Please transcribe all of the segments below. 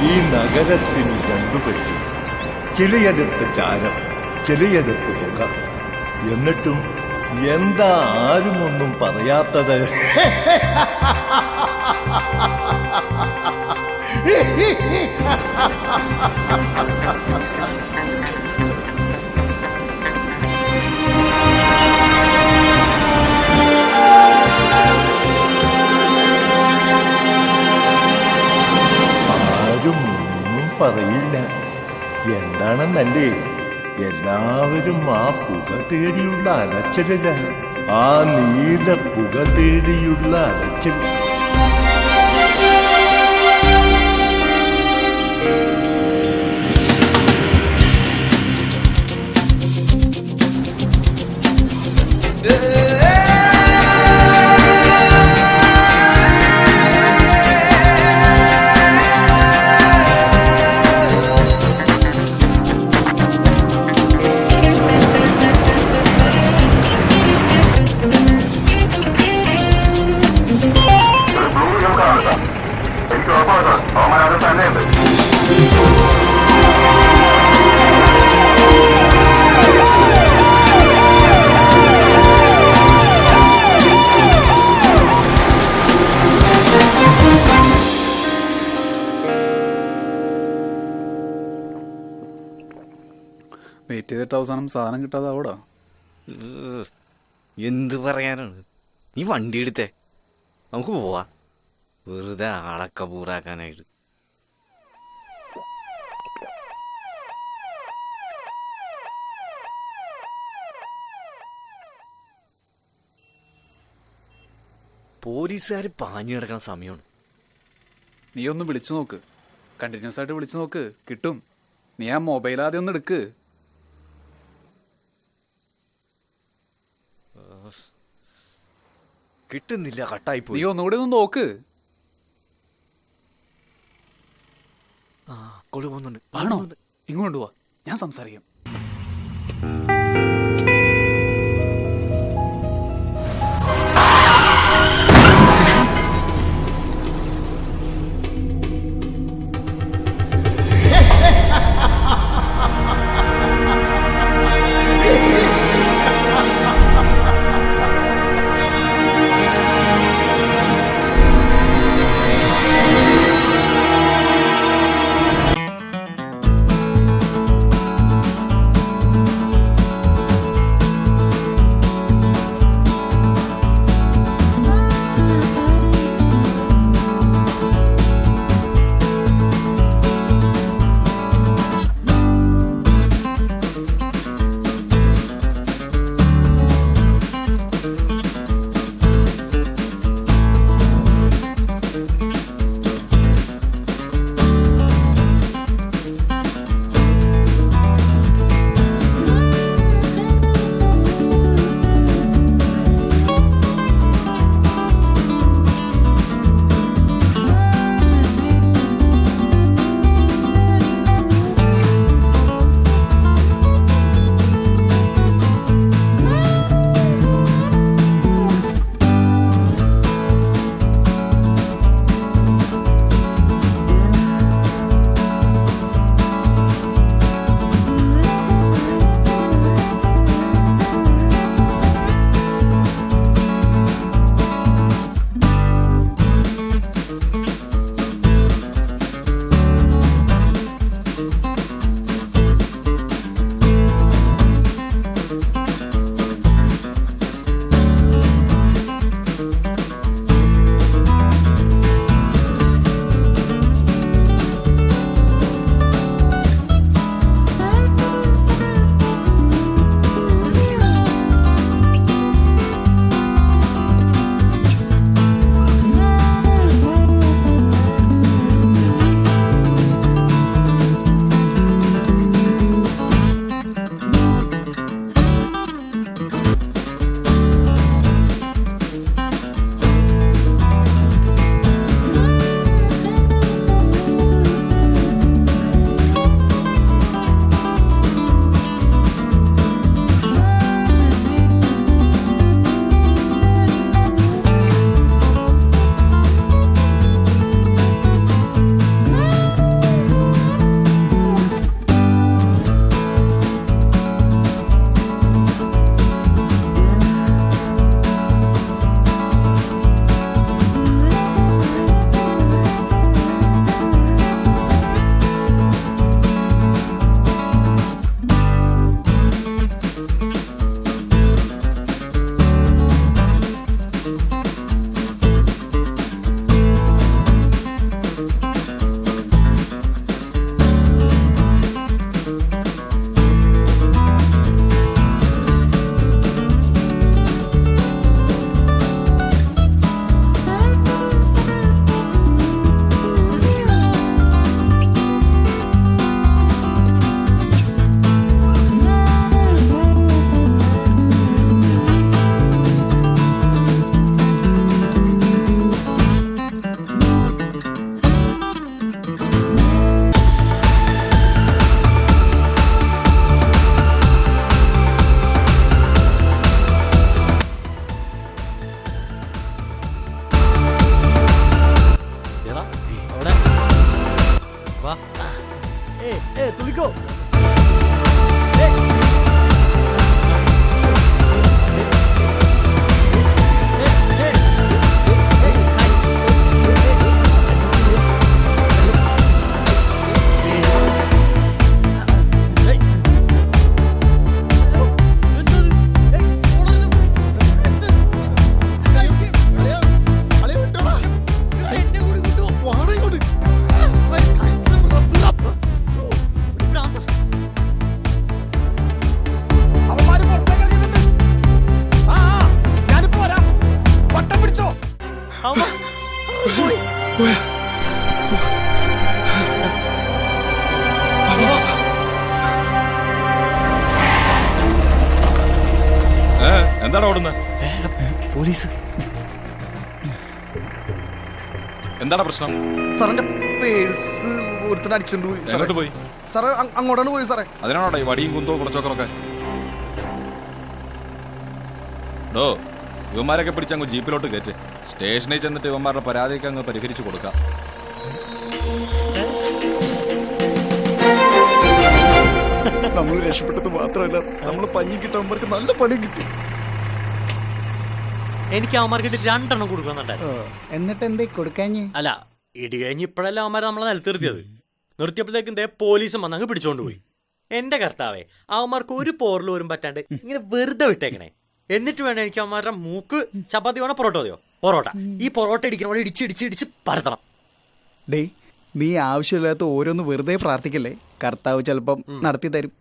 ഈ നഗരത്തിന് രണ്ടുപറ്റും. ചിലയിടത്ത് ചാരം, ചിലയിടത്ത് പുക. എന്നിട്ടും എന്താ ആരും ഒന്നും പറയാത്തത്? ആരും ഒന്നും പറയില്ല. എന്താണെന്നല്ലേ, എല്ലാവരും ആ പുക തേടിയുള്ള അലച്ചിലാണ്. ആ നീല പുക തേടിയുള്ള അലച്ചിൽ. വെയിറ്റ് ചെയ്തിട്ട് അവസാനം സാധനം കിട്ടാതെ അവിടെ എന്ത് പറയാനാണ്. നീ വണ്ടി എടുത്തേ, നമുക്ക് പോവാ. വെറുതെ ആളൊക്കെ പൂറാക്കാനായിട്ട്. പോലീസുകാർ പാഞ്ഞു കിടക്കുന്ന സമയമാണ്. നീ ഒന്ന് വിളിച്ചു നോക്ക്, കണ്ടിന്യൂസ് ആയിട്ട് വിളിച്ചു നോക്ക്, കിട്ടും. നീ ആ മൊബൈൽ ആദ്യം ഒന്ന് എടുക്ക്. കിട്ടുന്നില്ല, കട്ടായിപ്പോയി. നീ ഒന്നുകൂടി ഒന്ന് നോക്ക്. കൊള്ളു പോകുന്നുണ്ട്. ആണോ? ഇങ്ങോട്ട് പോവാ, ഞാൻ സംസാരിക്കാം. വാ. തുളിക്കോ. എന്താണ് ഓടുന്നത്? പോലീസ്. എന്താണ് പ്രശ്നം? സാറിന്റെ പേഴ്സ് ഒരുത്തൻ അടിച്ചിട്ടുണ്ട് പോയി. എങ്ങോട്ട് പോയി? സാറേ അങ്ങോട്ടാണ് പോയി സാറേ. അതിനാണോ ഈ വടിയും കുന്തവും കുറച്ചോക്കറൊക്കെ? ഡോ, ഇവന്മാരൊക്കെ പിടിച്ചങ്ങ് ജീപ്പിലോട്ട് കയറ്റ്. സ്റ്റേഷനിൽ ചെന്നിട്ട് ഇവന്മാരുടെ പരാതിയൊക്കെ അങ്ങ് പരിഹരിച്ചു കൊടുക്കാം. നമ്മൾ രക്ഷപ്പെട്ടത് മാത്രമല്ല, നമ്മൾ പഞ്ഞി കിട്ടുന്നവർക്ക് നല്ല പണി കിട്ടി. എനിക്ക് അവന്മാർക്ക് 2 കൊടുക്കുന്നുണ്ടായിരുന്നു. എന്നിട്ട് എന്തേ കൊടുക്കാഞ്ഞ്? അല്ല, ഇടി കഴിഞ്ഞ് ഇപ്പോഴല്ല അവന്മാർ നമ്മളെ നിലത്തിർത്തിയത്. നിർത്തിയപ്പോഴത്തേക്കും പോലീസും വന്ന് അങ്ങ് പിടിച്ചോണ്ട് പോയി. എന്റെ കർത്താവേ, അവന്മാർക്ക് ഒരു പോറിൽ പോലും പറ്റാണ്ട് ഇങ്ങനെ വെറുതെ വിട്ടേക്കണേ. എന്നിട്ട് വേണം എനിക്ക് അവന്മാരുടെ മൂക്ക് ചപ്പാത്തി വേണോ പൊറോട്ട മതിയോ? പൊറോട്ട. ഈ പൊറോട്ട ഇടിക്കണ ഇടിച്ച് പരത്തണം. ഡേ, നീ ആവശ്യമില്ലാത്ത ഓരോന്ന് വെറുതെ പ്രാർത്ഥിക്കല്ലേ, കർത്താവ് ചിലപ്പം നടത്തി തരും.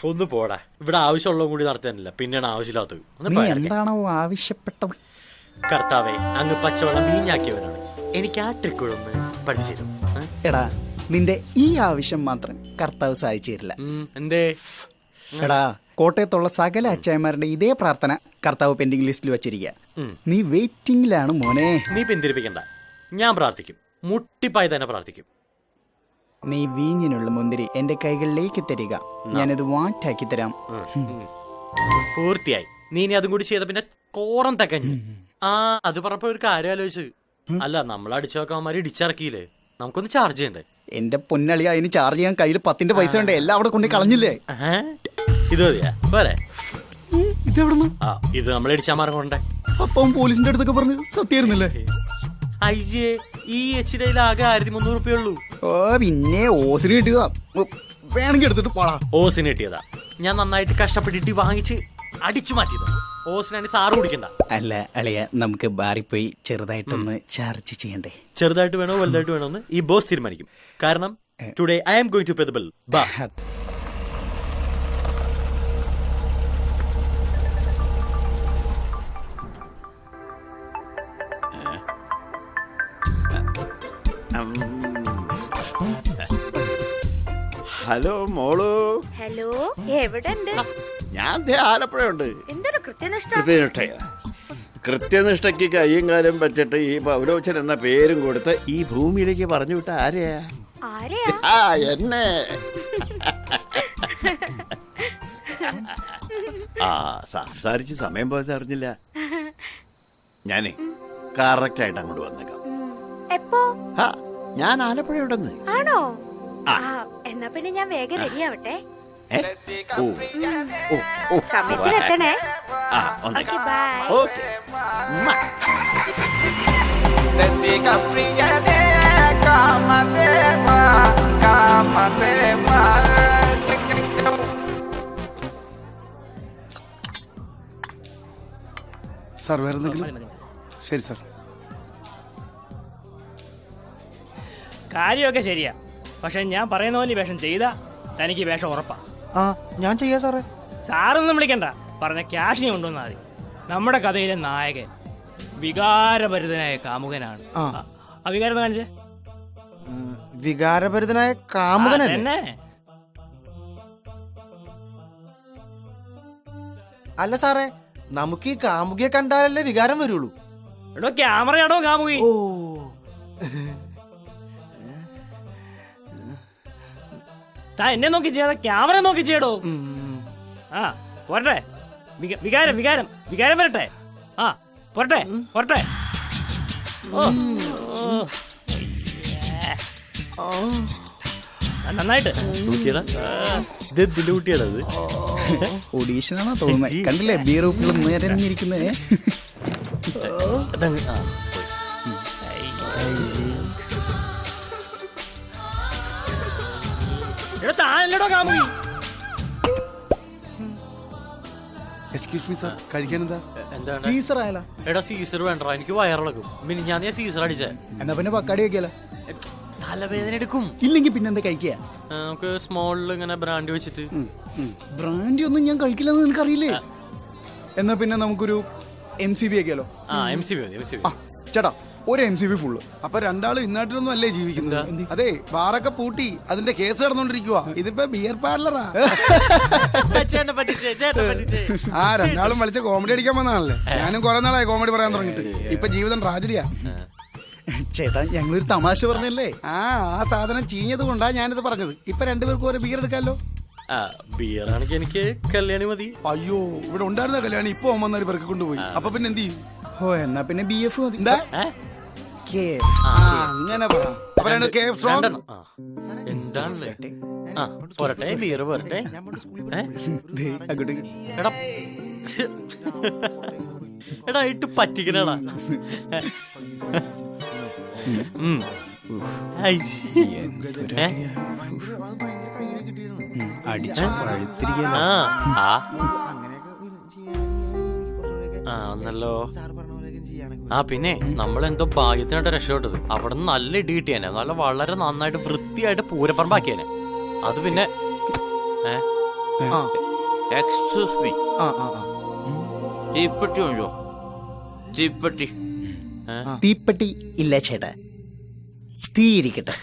ഒന്ന് പോടാ, ഇവിടെ ആവശ്യമുള്ളതും കൂടി നടത്താനില്ല, പിന്നെയാണ് ആവശ്യമില്ലാത്തത്. നീ എന്താണോ ആവശ്യപ്പെട്ടത്? കർത്താവേ, അങ്ങ് പച്ചവെള്ളം വീഞ്ഞാക്കിയവനാണ്. എനിക്ക് ആ ട്രിക്കുകളൊന്ന് പഠിച്ചു തരും. എടാ, നിന്റെ ഈ ആവശ്യം മാത്രം കർത്താവ് സാധിച്ചു തരില്ല. എന്തേ? എടാ, കോട്ടയത്തുള്ള സകല അച്ചായന്മാരുടെ ഇതേ പ്രാർത്ഥന കർത്താവ് പെൻഡിങ് ലിസ്റ്റിൽ വെച്ചിരിക്കുക. നീ വെയിറ്റിംഗിലാണ് മോനെ. നീ പിന്തിരിപ്പിക്കണ്ട, ഞാൻ പ്രാർത്ഥിക്കും. മുട്ടിപ്പായി തന്നെ പ്രാർത്ഥിക്കും. നീ വീഞ്ഞിനുള്ള മുന്തിരി എന്റെ കൈകളിലേക്ക് തരിക, ഞാനത് വാറ്റാക്കി തരാം. പൂർത്തിയായി. നീ ഇനി അതും കൂടി ചെയ്ത പിന്നെ കോറം തക്കഞ്ഞു. അത് പറഞ്ഞപ്പോ ഒരു കാര്യം ആലോചിച്ച്. അല്ല, നമ്മൾ അടിച്ചോക്കന്മാര് ഇടിച്ചിറക്കിയില്ലേ, നമുക്കൊന്ന് ചാർജ് ചെയ്യണ്ടേ? എന്റെ പൊന്നളി, അതിന് ചാർജ് ചെയ്യാൻ കയ്യിൽ 10 പൈസ ഉണ്ട്. എല്ലാം അവിടെ കൊണ്ട് കളഞ്ഞില്ലേ? ഇത് മതിയാ പോരെ? ഇതെവിടുന്ന്? ഇത് നമ്മൾ ഇടിച്ചാമാരം കൊണ്ടേ. അപ്പം പോലീസിന്റെ അടുത്തൊക്കെ പറഞ്ഞ് സത്യായിരുന്നില്ലേ? അയ്യേ, ഈ എച്ചിടയിൽ ആകെ 1300 രൂപയുള്ളൂ. ഓ, പിന്നെ ഓസിന് കിട്ടിയതാ, വേണമെങ്കിൽ എടുത്തിട്ട് പോടാ. ഓസിന് കിട്ടിയതാ. ഞാൻ നന്നായിട്ട് കഷ്ടപ്പെട്ടിട്ട് വാങ്ങിച്ച് അടിച്ചു മാറ്റിയതാ. ഓസിനാണ് സാറ് കുടിക്കണ്ട. അല്ല അളിയ, നമുക്ക് ബാറിൽ പോയി ചെറുതായിട്ടൊന്ന് ചാർജ് ചെയ്യണ്ടേ? ചെറുതായിട്ട് വേണോ വലുതായിട്ട് വേണോ എന്ന് ഈ ബോസ് തീരുമാനിക്കും. കാരണം today I am going to pay the bill. ബാ. ഹലോ മോളു. ഹലോ, എവിടെ ഉണ്ട്? ഞാൻ ആലപ്പുഴയുണ്ട്. എന്തൊരു കൃത്യനിഷ്ഠ. കൃത്യനിഷ്ഠയ്ക്ക് കയ്യും കാലും പറ്റിട്ട് ഈ പൗലോച്ചൻ എന്ന പേരും കൊടുത്ത് ഈ ഭൂമിയിലേക്ക് പറഞ്ഞു വിട്ട ആരെയാ? എന്നെ. സംസാരിച്ച് സമയം പോയത് അറിഞ്ഞില്ല. ഞാനേ കറക്റ്റായിട്ട് അങ്ങോട്ട് വന്നേക്കാം. എപ്പോ? ഞാൻ ആലപ്പുഴയുണ്ടെന്ന്. ആണോ? എന്നാ പിന്നെ ഞാൻ വേഗം റെഡിയാവട്ടെ. സമയത്തിലെത്തണേ. ഓക്കെ. സാർ വേറെ എന്തെങ്കിലും? ശരി സാർ. കാര്യമൊക്കെ ശരിയാ, പക്ഷെ ഞാൻ പറയുന്ന പോലെ വേഷം ചെയ്താ തനിക്ക് വേഷം ഉറപ്പാ. ഞാൻ ചെയ്യാ സാറേ. സാറൊന്നും വിളിക്കണ്ട, പറഞ്ഞ ക്യാഷിനെ കൊണ്ടുവന്നാൽ മതി. നമ്മുടെ കഥയിലെ നായകൻ വികാരഭരിതനായ കാമുകനാണ്. വികാരം കാണിച്ചേ. വികാരഭരിതനായ കാമുകനല്ലേ? അല്ല സാറേ, നമുക്ക് ഈ കാമുകിയെ കണ്ടാലല്ലേ വികാരം വരുള്ളൂ. എടോ, ക്യാമറയാണോ കാമുകി? ഓ, എന്നെ നോക്കി ചെയ്യാതെ ക്യാമറ നോക്കി ചെയ്യടോ. പോരട്ടെ, വികാരം വികാരം വികാരം വരട്ടെ. പോരട്ടെ പോരട്ടെ. നന്നായിട്ട് നോക്കിയടാ ഇത് എന്തിന്റെ കുട്ടിയാടാ ഇത് ഒഡീഷനാണോ തോന്നുന്നത്? കണ്ടില്ലേ ബിയർ ഉപ്പിൽ നിറഞ്ഞിരിക്കുന്നേ. അതങ്ങ് ആ, പോയി. എടാ താനല്ലടോ കാമുകി. എക്സ്ക്യൂസ് മീ സാർ, കഴിക്കാൻ എന്താ? എന്താണ് സീസർ ആയാലോ? എടാ സീസർ വേണ്ട, എനിക്ക് വയറിളക്കും. പിന്നെ ഞാൻ സീസർ അടിച്ചേ. എന്നാ പിന്നെ പക്കാടി വെക്കാലോ? തലവേദന എടുക്കും. ഇല്ലെങ്കിൽ പിന്നെന്താ കഴിക്കുക? നമുക്ക് സ്മോളിൽ ഇങ്ങനെ ബ്രാൻഡ് വെച്ചിട്ട്. ബ്രാൻഡി ഒന്നും ഞാൻ കഴിക്കില്ലെന്ന് നിനക്കറിയില്ലേ? എന്നാ പിന്നെ നമുക്കൊരു MCB ആക്കിയാലോ? MCB മതി, MCB. ആ ചേട്ടാ, ഒരു MCB ഫുള്ള്. അപ്പൊ രണ്ടാളും ഇന്നാട്ടിലൊന്നും അല്ലേ ജീവിക്കുന്നത്? അതെ, ബാറൊക്കെ പൂട്ടി അതിന്റെ കേസ് നടന്നോണ്ടിരിക്കുവാ. ഇതിപ്പോ ബിയർ പാർലറാ. ചേട്ടനെ പറ്റിച്ചേ, ചേട്ടനെ പറ്റിച്ചേ. ആ, രണ്ടാളും വലിച്ച കോമഡി അടിക്കാൻ വന്നതാണല്ലേ? ഞാനും കുറെ നാളായി കോമഡി പറയാൻ തുടങ്ങിട്ട്. ഇപ്പൊ ജീവിതം ട്രാജഡിയാ. ചേട്ടാ, ഞങ്ങളൊരു തമാശ പറഞ്ഞല്ലേ? ആ സാധനം ചീഞ്ഞത് കൊണ്ടാ ഞാനിത് പറഞ്ഞത്. ഇപ്പൊ രണ്ടുപേർക്കും ഒരു ബിയർ എടുക്കാമല്ലോ. ബിയർ ആണെങ്കിൽ എനിക്ക് കല്യാണി മതി. അയ്യോ, ഇവിടെ ഉണ്ടായിരുന്ന കല്യാണി ഇപ്പൊ വന്നൊരു പെറുക്കി കൊണ്ടുപോയി. അപ്പൊ പിന്നെ എന്ത് ചെയ്യും? ഓ, എന്നാ പിന്നെ BF മതി. എന്താ? KF. അങ്ങനെ പറ. അപ്പൊ രണ്ട് KF strong. രണ്ടെണ്ണം. എന്താണല്ലേ? പോരട്ടെ, ബിയർ പോരട്ടെ. ദേ, അങ്ങോട്ടേക്ക്. എടാ എടാ ഇട്ട് പറ്റിക്കണടാ. ഒന്നല്ലോ. പിന്നെ നമ്മളെന്തോ ഭാഗ്യത്തിനായിട്ട് രക്ഷപ്പെട്ടത്. അവിടെ നിന്ന് നല്ല ഇടി കിട്ടിയാനെ. നല്ല വളരെ നന്നായിട്ട് വൃത്തിയായിട്ട് പൂരപ്പറമ്പാക്കിയാനെ. അത് പിന്നെ എക്സ്ക്യൂസ് മീ, തീപ്പെട്ടി ഉണ്ടോ? തീപ്പെട്ടി. തീപ്പെട്ടി ഇല്ല ചേട്ടാ, തീ ഇരിക്കട്ടെ.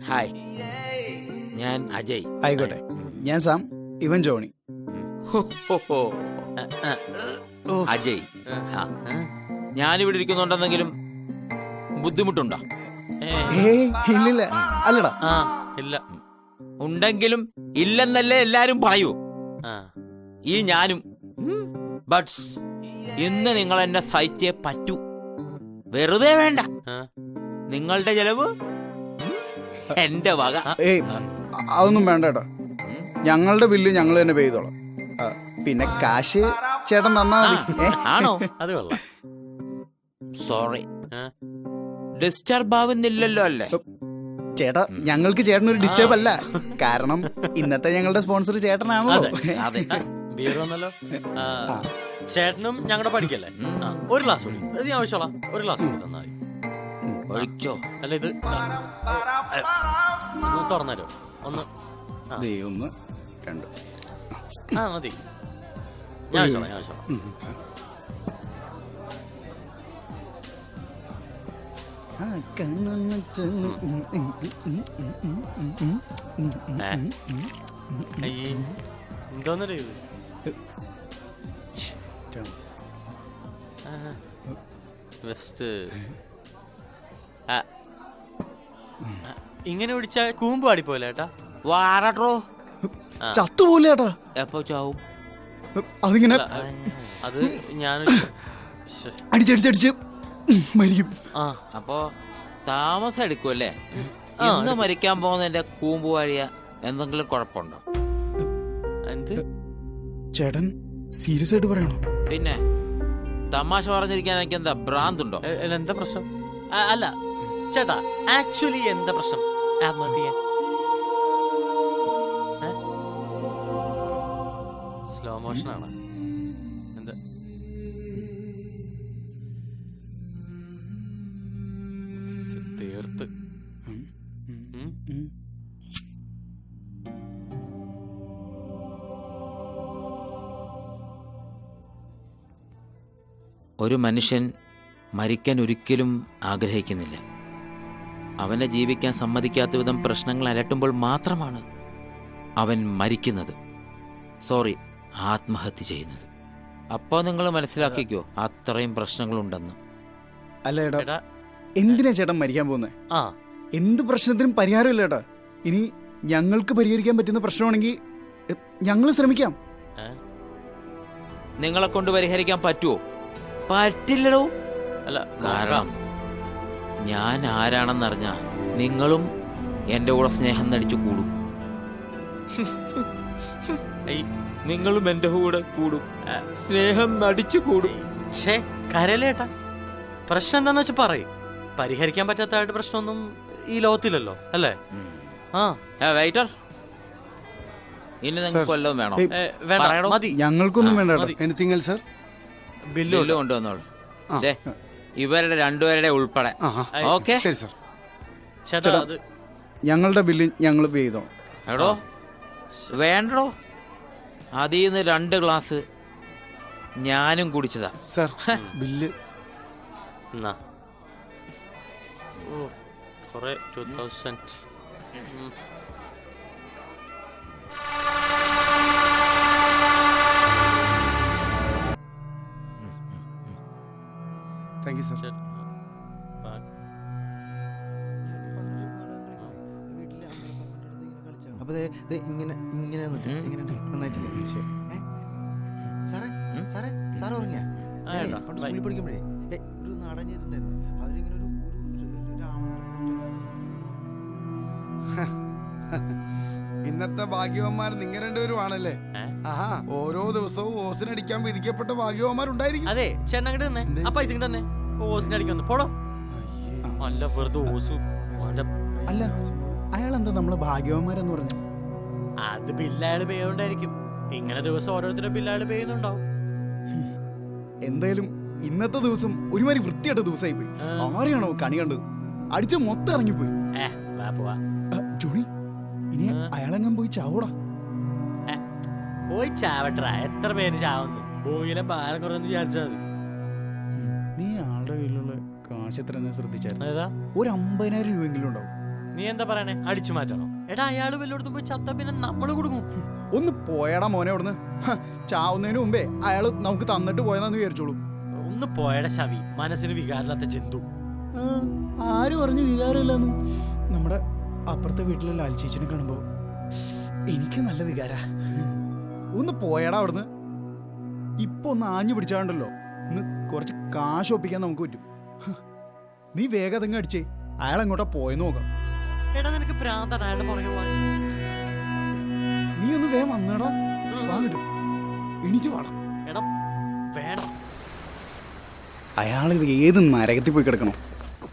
ഹായ്, ഞാൻ അജയ്. ആയിക്കോട്ടെ, ഞാൻ സാം, ഇവൻ ജോണി. അജയ്, ഞാനിവിടെ ഇരിക്കുന്നുണ്ടെന്നെങ്കിലും ബുദ്ധിമുട്ടുണ്ടോ? ഏയ് ഇല്ലില്ല. അല്ലടാ. ഇല്ല. ഉണ്ടെങ്കിലും ഇല്ലെന്നല്ലേ എല്ലാരും പറയൂ. ഈ ഞാനും. ബട്ട് ഇന്ന് നിങ്ങൾ എന്നെ സഹിച്ചേ പറ്റൂ. വെറുതെ വേണ്ട, നിങ്ങളുടെ ചെലവ് എന്റെ വക. ഏയ് അതൊന്നും വേണ്ട കേട്ടോ. ഞങ്ങളുടെ ബില്ല് ഞങ്ങൾ തന്നെ പേ ചെയ്തോളാം. പിന്നെ കാശ് ചേട്ടൻ തന്നാ മതി. ആണോ? അത് കൊള്ളാം. സോറി, ഡിസ്റ്റർബ് ആവുന്നില്ലല്ലോ അല്ലേ? ചേട്ടാ, ഞങ്ങൾക്ക് ചേട്ടനൊരു ഡിസ്റ്റർബ് അല്ല. കാരണം ഇന്നത്തെ ഞങ്ങളുടെ സ്പോൺസർ ചേട്ടനാണല്ലോ. അതെ. ബിയർ വന്നല്ലോ. ചേട്ടനും ഞങ്ങളുടെ പഠിക്കല്ലേ? ഒരു ഗ്ലാസ് കൂടി. ഇത് ഞാൻ ആവശ്യമുള്ള ഒരു ഗ്ലാസ് കൂടി തന്നാൽ മതി. ഒഴിക്കോ? അല്ല, ഇത് ഒന്ന് തുറന്നല്ലോ. ഒന്ന്. ഒന്ന് രണ്ട്. മതി. ഞാൻ ആവശ്യമുള്ള, ഞാൻ ആവശ്യമുള്ള. എന്തോന്നല്ലേ ഇത്? വെസ്റ്റ് ഇങ്ങനെ പിടിച്ച കൂമ്പ് പാടിപ്പോലെ ഏട്ടാ. വാറോ ചത്തുപോലെ ചേട്ടാ. എപ്പോ ചാവും? അതിങ്ങനെ അത് ഞാൻ അടിച്ചടിച്ചടിച്ച് മരിക്കും. അപ്പോ താമസം എടുക്കുമല്ലേ? ഇന്ന് മരിക്കാൻ പോകുന്നതിന്റെ കൂമ്പ് വാഴിയ എന്തെങ്കിലും കുഴപ്പമുണ്ടോ? എന്ത് ചേട്ടൻ സീരിയസ് ആയിട്ട് പറയണോ? പിന്നെ തമാശ പറഞ്ഞിരിക്കാൻ എനിക്ക് എന്താ ഭ്രാന്തുണ്ടോ? എന്താ പ്രശ്നം? അല്ല ചേട്ടാ, ആക്ച്വലി എന്താ പ്രശ്നം? ആത്മഹത്യ സ്ലോ മോഷനാണ്. എന്താ തീർത്ത് ഒരു മനുഷ്യൻ മരിക്കാൻ ഒരിക്കലും ആഗ്രഹിക്കുന്നില്ല. അവനെ ജീവിക്കാൻ സമ്മതിക്കാത്ത വിധം പ്രശ്നങ്ങൾ അലട്ടുമ്പോൾ മാത്രമാണ് അവൻ മരിക്കുന്നത്. സോറി, ആത്മഹത്യ ചെയ്യുന്നത്. അപ്പോൾ നിങ്ങൾ മനസ്സിലാക്കിക്കോ അത്രയും പ്രശ്നങ്ങളുണ്ടെന്ന്. അല്ല ഏട്ടാ, എന്തിനാ ചേട്ടൻ മരിക്കാൻ പോകുന്നത്? എന്ത് പ്രശ്നത്തിനും പരിഹാരമില്ല ഏട്ടാ. ഇനി ഞങ്ങൾക്ക് പരിഹരിക്കാൻ പറ്റുന്ന പ്രശ്നമാണെങ്കിൽ ഞങ്ങൾ ശ്രമിക്കാം. നിങ്ങളെ കൊണ്ട് പരിഹരിക്കാൻ പറ്റുമോ? പറ്റില്ലടോ. അല്ല കാരണം ഞാൻ ആരാണെന്നറിഞ്ഞ നിങ്ങളും എൻ്റെ കൂടെ സ്നേഹം നടിച്ചു കൂടും. നിങ്ങളും എൻ്റെ കൂടെ കൂടും, സ്നേഹം നടിച്ചു കൂടും. ഛേ കരലേട്ടാ, പ്രശ്നം എന്താന്ന് വെച്ചാൽ പറയും. പരിഹരിക്കാൻ പറ്റാത്തതായിട്ട് പ്രശ്നമൊന്നും ഈ ലോകത്തില്ലല്ലോ അല്ലേ? വെയിറ്റർ, ഇനി നിങ്ങൾക്ക് വല്ലതും വേണോ? വേണ്ട, മതി. ഞങ്ങൾക്കൊന്നും വേണ്ട കേട്ടോ. Anything sir? ബില്ല് കൊണ്ടുവന്നോളൂ. ഇവരുടെ രണ്ടുപേരുടെ ഉൾപ്പെടെ. ഓക്കെ ശരി സർ. ചേട്ടാ അത് ഞങ്ങളുടെ ബില്ല് ഞങ്ങൾ പേ ചെയ്തോ. എടോ വേണ്ടടോ, അതിൽ നിന്ന് 2 ഗ്ലാസ് ഞാനും കുടിച്ചതാ. Sir bill. എന്നാ ഓ കുറെ 2000. Thank you sir. അപ്പൊ ഇങ്ങനെ ഇങ്ങനെ നന്നായിട്ടില്ലേ? ശരി. സാറേ സാറേ സാറ് പറഞ്ഞ പണ്ട് സ്കൂളിൽ പഠിക്കുമ്പോഴേ ഒരു നാടൻ ചെയ്തിട്ടുണ്ടായിരുന്നു. അവരിങ്ങനെ ഇന്നത്തെ ഭാഗ്യവന്മാർ നിങ്ങൾ രണ്ടുപേരുമാണല്ലേ? ആഹാ, ഓരോ ദിവസവും ഓസിനടിക്കാൻ വിധിക്കപ്പെട്ട ഭാഗ്യവന്മാരുണ്ടായിരിക്കും. അതെ ചേട്ടൻ അങ്ങോട്ട് തന്നെ ആ പൈസ ഇങ്ങോട്ട് തന്നെ. ഓസിന് അടിക്കുന്നു പോടോ. അല്ല വെറുതെ ഓസു. അല്ല അയാൾ എന്താ നമ്മളെ ഭാഗ്യവന്മാരെന്ന് പറഞ്ഞു? അത് ബില്ലയാള് പേ ചെയ്തോണ്ടായിരിക്കും. ഇങ്ങനെ ദിവസം ഓരോരുത്തരുടെ ബില്ലയാള് പേ ചെയ്യുന്നുണ്ടാവും. എന്തായാലും ഇന്നത്തെ ദിവസം ഒരുമാതിരി വൃത്തിയായിട്ട ദിവസമായി പോയി. ആരെയാണോ കണി കണ്ടത്? അടിച്ച് മൊത്തം ഇറങ്ങിപ്പോയി. ജോണി, ഇനി അയാളെങ്ങാൻ പോയി ചാവൂടാ. പോയി ചാവട്ര. എത്ര പേര് ചാവുന്നു? ഭൂമിയിലെ ഭാരം കുറഞ്ഞെന്ന് വിചാരിച്ചാൽ മതി. നീ ആളുടെ കയ്യിലുള്ള കാശ് എത്ര ശ്രദ്ധിച്ചായിരുന്നു? ഏതാ? ഒരു 50,000 രൂപയെങ്കിലും ഉണ്ടാവും. നീ എന്താ പറയണേ? അടിച്ചു മാറ്റണോ? എടാ അയാള് വല്ലോടത്തും പോയി ചത്ത പിന്നെ നമ്മള് കൊടുക്കും. ഒന്ന് പോയടാ മോനെ അവിടുന്ന്. ചാവുന്നതിന് മുമ്പേ അയാള് നമുക്ക് തന്നിട്ട് പോയതാന്ന് വിചാരിച്ചോളൂ. ഒന്ന് പോയടാ ശവി, മനസ്സിന് വികാരമില്ലാത്ത ജന്തു. ആര് പറഞ്ഞു വികാരമില്ലെന്ന്? നമ്മുടെ അപ്പുറത്തെ വീട്ടിലെ ലാൽ ചേച്ചിനെ കാണുമ്പോ എനിക്ക് നല്ല വികാര. ഒന്ന് പോയടാ അവിടുന്ന്. ഇപ്പൊ ഒന്ന് ആഞ്ഞു പിടിച്ചാണ്ടല്ലോ, ഇന്ന് കുറച്ച് കാശ് ഒപ്പിക്കാൻ നമുക്ക് പറ്റും. നീ വേഗം അതങ്ങ് അടിച്ചേ. അയാൾ എങ്ങോട്ടാ പോയെന്ന് നോക്കാം. എടാ നിനക്ക് പ്രാന്താണ് അയാളുടെ പുറകെ പോവാൻ. നീ ഒന്ന് വേഗം വന്നേടാ. വാങ്ങിട്ടു എണീച്ച് വാടാ. എടാ വേണം. അയാൾ ഏത് നരകത്തിൽ പോയി കിടക്കണോ?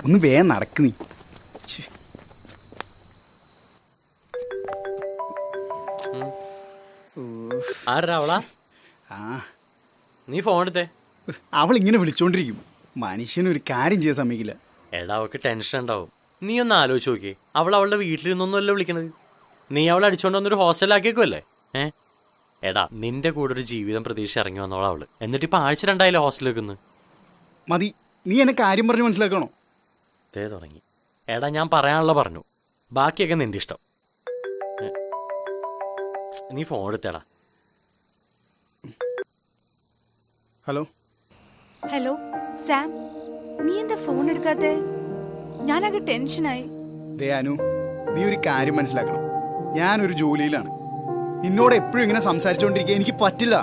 ഒന്ന് വേഗം നടക്ക് നീ. ആരാ അവളാ? നീ ഫോൺ എടുത്തേ. അവൾ ഇങ്ങനെ വിളിച്ചോണ്ടിരിക്കും. മനുഷ്യനൊരു കാര്യം ചെയ്യാൻ സമ്മതിക്കില്ല. എടാ അവൾക്ക് ടെൻഷൻ ഉണ്ടാവും. നീ ഒന്ന് ആലോചിച്ച് നോക്കിയേ. അവൾ അവളുടെ വീട്ടിൽ നിന്നൊന്നുമല്ല വിളിക്കണത്. നീ അവളെ അടിച്ചോണ്ട് വന്നൊരു ഹോസ്റ്റലിലാക്കിയേക്കുമല്ലേ? എടാ നിന്റെ കൂടെ ഒരു ജീവിതം പ്രതീക്ഷ ഇറങ്ങി വന്നോളാ അവള്. എന്നിട്ട് ഇപ്പൊ ആഴ്ച 2 ആയില്ലേ ഹോസ്റ്റലിൽ വെക്കുന്നു. മതി, നീ എന്നെ കാര്യം പറഞ്ഞ് മനസ്സിലാക്കണോ? തേ തുടങ്ങി. എടാ ഞാൻ പറയാനുള്ള പറഞ്ഞു, ബാക്കിയൊക്കെ നിന്റെ ഇഷ്ടം. നീ ഫോൺ എടുത്തേടാ. ഹലോ ഹലോ സാം, നീ എന്താ ഫോൺ എടുക്കാത്തെ? ഞാനൊക്കെ ടെൻഷനായി. അനു, നീ ഒരു കാര്യം മനസ്സിലാക്കണം. ഞാനൊരു ജോലിയിലാണ്. നിന്നോട് എപ്പോഴും ഇങ്ങനെ സംസാരിച്ചുകൊണ്ടിരിക്കുക എനിക്ക് പറ്റില്ല.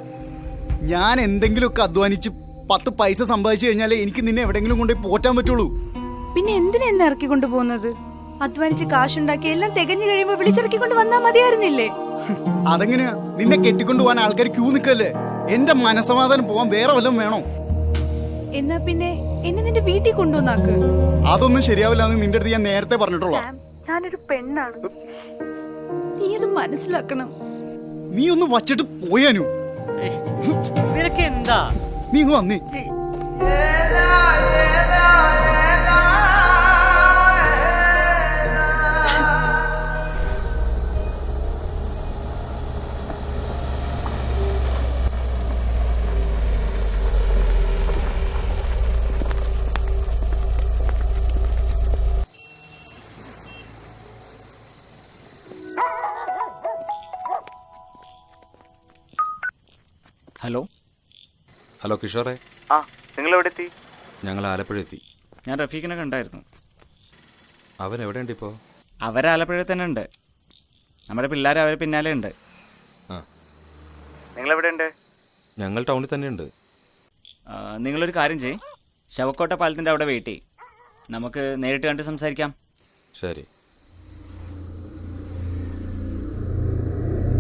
ഞാൻ എന്തെങ്കിലുമൊക്കെ അധ്വാനിച്ച് 10 പൈസ സമ്പാദിച്ചു കഴിഞ്ഞാലേ എനിക്ക് നിന്നെ എവിടെയെങ്കിലും കൊണ്ടുപോയി പോറ്റാൻ പറ്റുള്ളൂ. പിന്നെ എന്തിനാ എന്നെ ഇറക്കിക്കൊണ്ട് പോകുന്നത്? അധ്വാനിച്ച് കാശുണ്ടാക്കി എല്ലാം തികഞ്ഞു കഴിയുമ്പോൾ വിളിച്ചിറക്കിക്കൊണ്ട് വന്നാ മതിയായിരുന്നില്ലേ? അതെങ്ങനെയാ? നിന്നെ കെട്ടിക്കൊണ്ടു പോകാൻ ആൾക്കാർ ക്യൂ നിൽക്കല്ലേ? എന്റെ മനസമാധാനം പോവാൻ വേറെ വല്ലതും വേണോ? എന്നാ പിന്നെ എന്നെ നിന്റെ വീട്ടിൽ കൊണ്ടുവന്നാക്ക്. അതൊന്നും ശരിയാവില്ല എന്ന് നിന്റെ അടുത്ത് ഞാൻ നേരത്തെ പറഞ്ഞിട്ടുള്ളൂ. ഞാനൊരു പെണ്ണാണ്, നീ അത് മനസ്സിലാക്കണം. നീ ഒന്ന് വച്ചിട്ട് പോയാനു. നിനക്ക് എന്താ? നീ ഇങ്ങ് വന്നേ. ഹലോ ഹലോ കിഷോറെ. നിങ്ങൾ എവിടെ എത്തി? ഞങ്ങൾ ആലപ്പുഴ എത്തി. ഞാൻ റഫീഖിനെ കണ്ടായിരുന്നു. അവൻ എവിടെയുണ്ട് ഇപ്പോൾ? അവർ ആലപ്പുഴയിൽ തന്നെ ഉണ്ട്. നമ്മുടെ പിള്ളേർ അവർ പിന്നാലെ ഉണ്ട്. നിങ്ങൾ എവിടെ ഉണ്ട്? ഞങ്ങൾ ടൗണിൽ തന്നെയുണ്ട്. നിങ്ങളൊരു കാര്യം ചെയ്യ്, ശവക്കോട്ട പാലത്തിൻ്റെ അവിടെ വെയിറ്റ് ചെയ്യ്. നമുക്ക് നേരിട്ട് കണ്ട് സംസാരിക്കാം. ശരി.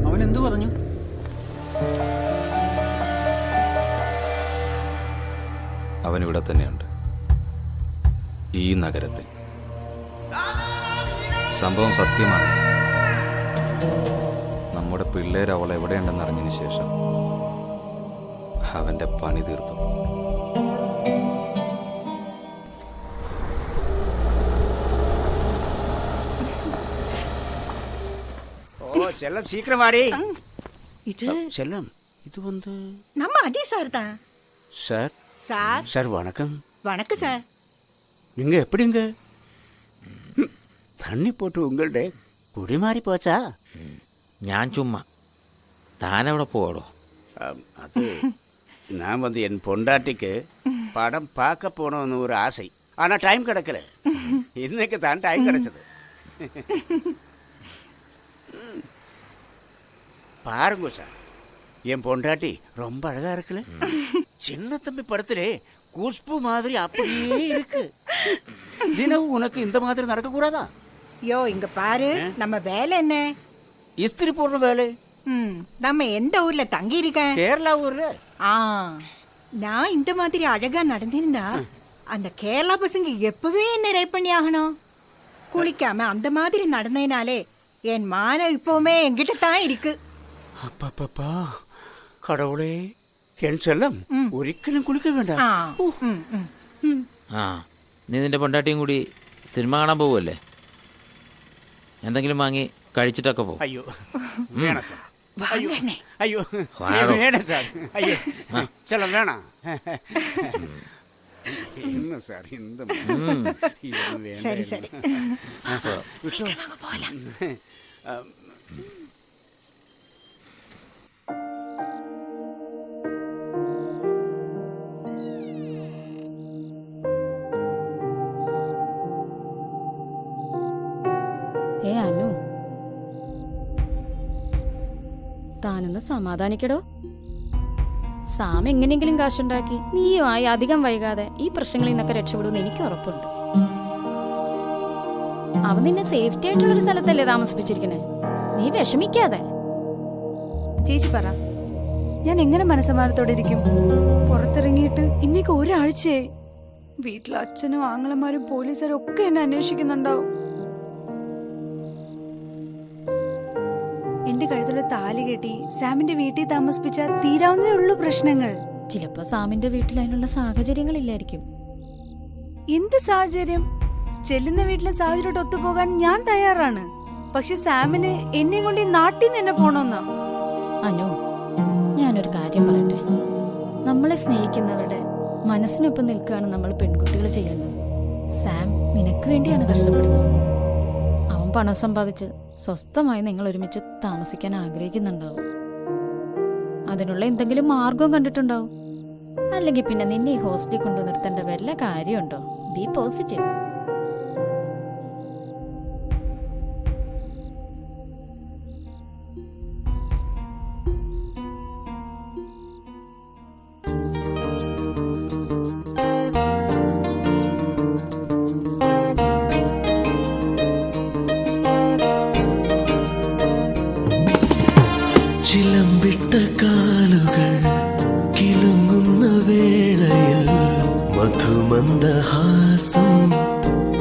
അവൻ എന്തു പറഞ്ഞു? അവനിവിടെ തന്നെയുണ്ട്, ഈ നഗരത്തിൽ. സംഭവം സത്യമാണ്. നമ്മുടെ പിള്ളേർ അവൾ എവിടെയുണ്ടെന്ന് അറിഞ്ഞതിന് ശേഷം അവൻ്റെ പണി തീർത്തു. ஓ செல்லம் சீக்கிரம் வாடி. செல்லம் இது வந்து நம்ம அஜய் சார் தான். சார் சார் சார் வணக்கம். வணக்கம் சார். நீங்க எப்படிங்க தண்ணி போட்டு உங்கள்ட குடி மாறி போச்சா? ഞാൻ ചുമ്മാ, താനവിടെ പോടോ. அது நான் வந்து என் பொண்டாட்டிக்கு படம் பார்க்க போனோன்னு ஒரு ஆசை. ஆனால் டைம் கிடைக்கல. இன்னைக்கு தான் டைம் கிடைச்சது. பாருங்க சார், என் பொண்டாட்டி ரொம்ப அழகா இருக்குல்ல. சின்ன தம்பி படத்திலே குஷ்பு மாதிரி அப்படியே இருக்கு. தினமும் உனக்கு இந்த மாதிரி நடக்க கூடாதா? யோ இங்க பாரு, நம்ம வேலை என்ன? இஸ்திரி போடுற வேலை. நம்ம எந்த ஊர்ல தங்கி இருக்கேன்? கேரளா ஊர்ல. நான் இந்த மாதிரி அழகா நடந்திருந்தா அந்த கேரளா பசங்க எப்பவே என்ன ரேப் பண்ணி ஆகணும். குளிக்காம அந்த மாதிரி நடந்தேனாலே என் மானம் இப்பவுமே என்கிட்ட தான் இருக்கு. அப்பப்பா கடவுளே, എൻ ചെല്ലം ഒരിക്കലും കുളിക്ക വേണ്ട. നീ നിന്റെ പൊണ്ടാട്ടിയും കൂടി സിനിമ കാണാൻ പോവുമല്ലേ? എന്തെങ്കിലും വാങ്ങി കഴിച്ചിട്ടൊക്കെ പോകും. അയ്യോ വേണം സാർ. അയ്യോ വേണം സാർ. അയ്യോ ചെല്ലം വേണം. ഇന്ന് സാർ എന്ത് சரி சரி അനു, താനൊന്ന് സമാധാനിക്കടോ. സാം എങ്ങനെയെങ്കിലും കാശുണ്ടാക്കി നീയുമായി അധികം വൈകാതെ ഈ പ്രശ്നങ്ങളിൽ നിന്നൊക്കെ രക്ഷപ്പെടുമെന്ന് എനിക്ക് ഉറപ്പുണ്ട്. അവൻ നിന്നെ സേഫ്റ്റി ആയിട്ടുള്ളൊരു സ്ഥലത്തല്ലേ താമസിപ്പിച്ചിരിക്കണേ. നീ വിഷമിക്കാതെ. ചേച്ചി പറ, ഞാൻ എങ്ങനെ മനസ്സമാനത്തോടെ ഇരിക്കും? പുറത്തിറങ്ങിയിട്ട് ഇന്നേക്ക് ഒരാഴ്ചയായി. വീട്ടിലെ അച്ഛനും ആങ്ങളമാരും പോലീസുകാരും ഒക്കെ എന്നെ അന്വേഷിക്കുന്നുണ്ടാവും. എന്റെ കഴുത്തുള്ള താലി കെട്ടി സാമിന്റെ വീട്ടിൽ താമസിപ്പിച്ച തീരാവുന്നതേ ഉള്ളൂ പ്രശ്നങ്ങൾ. ചിലപ്പോ സാമിന്റെ വീട്ടിൽ അതിനുള്ള സാഹചര്യങ്ങളില്ലായിരിക്കും. എന്ത് സാഹചര്യം? ചെല്ലുന്ന വീട്ടിലെ സാഹചര്യത്തോട് ഒത്തുപോകാൻ ഞാൻ തയ്യാറാണ്. പക്ഷെ സാമിന് എന്നെ കൊണ്ട് ഈ നാട്ടിൽ നിന്ന് തന്നെ പോണോന്നാ. അനു, ഞാനൊരു കാര്യം പറയട്ടെ. നമ്മളെ സ്നേഹിക്കുന്നവരുടെ മനസ്സിനൊപ്പം നിൽക്കുകയാണ് നമ്മൾ പെൺകുട്ടികൾ ചെയ്യേണ്ടത്. സാം നിനക്ക് വേണ്ടിയാണ് കഷ്ടപ്പെടുന്നത്. അവൻ പണം സമ്പാദിച്ച് സ്വസ്ഥമായി നിങ്ങൾ ഒരുമിച്ച് താമസിക്കാൻ ആഗ്രഹിക്കുന്നുണ്ടാവും. അതിനുള്ള എന്തെങ്കിലും മാർഗം കണ്ടിട്ടുണ്ടാവും. അല്ലെങ്കിൽ പിന്നെ നിന്നെ ഈ ഹോസ്റ്റലിൽ കൊണ്ടു നിർത്തേണ്ട വല്ല കാര്യമുണ്ടോ? B positive. ചിലമ്പിട്ട കാലുകൾ കിലുങ്ങുന്ന വേളയിൽ മധുമന്ദഹാസം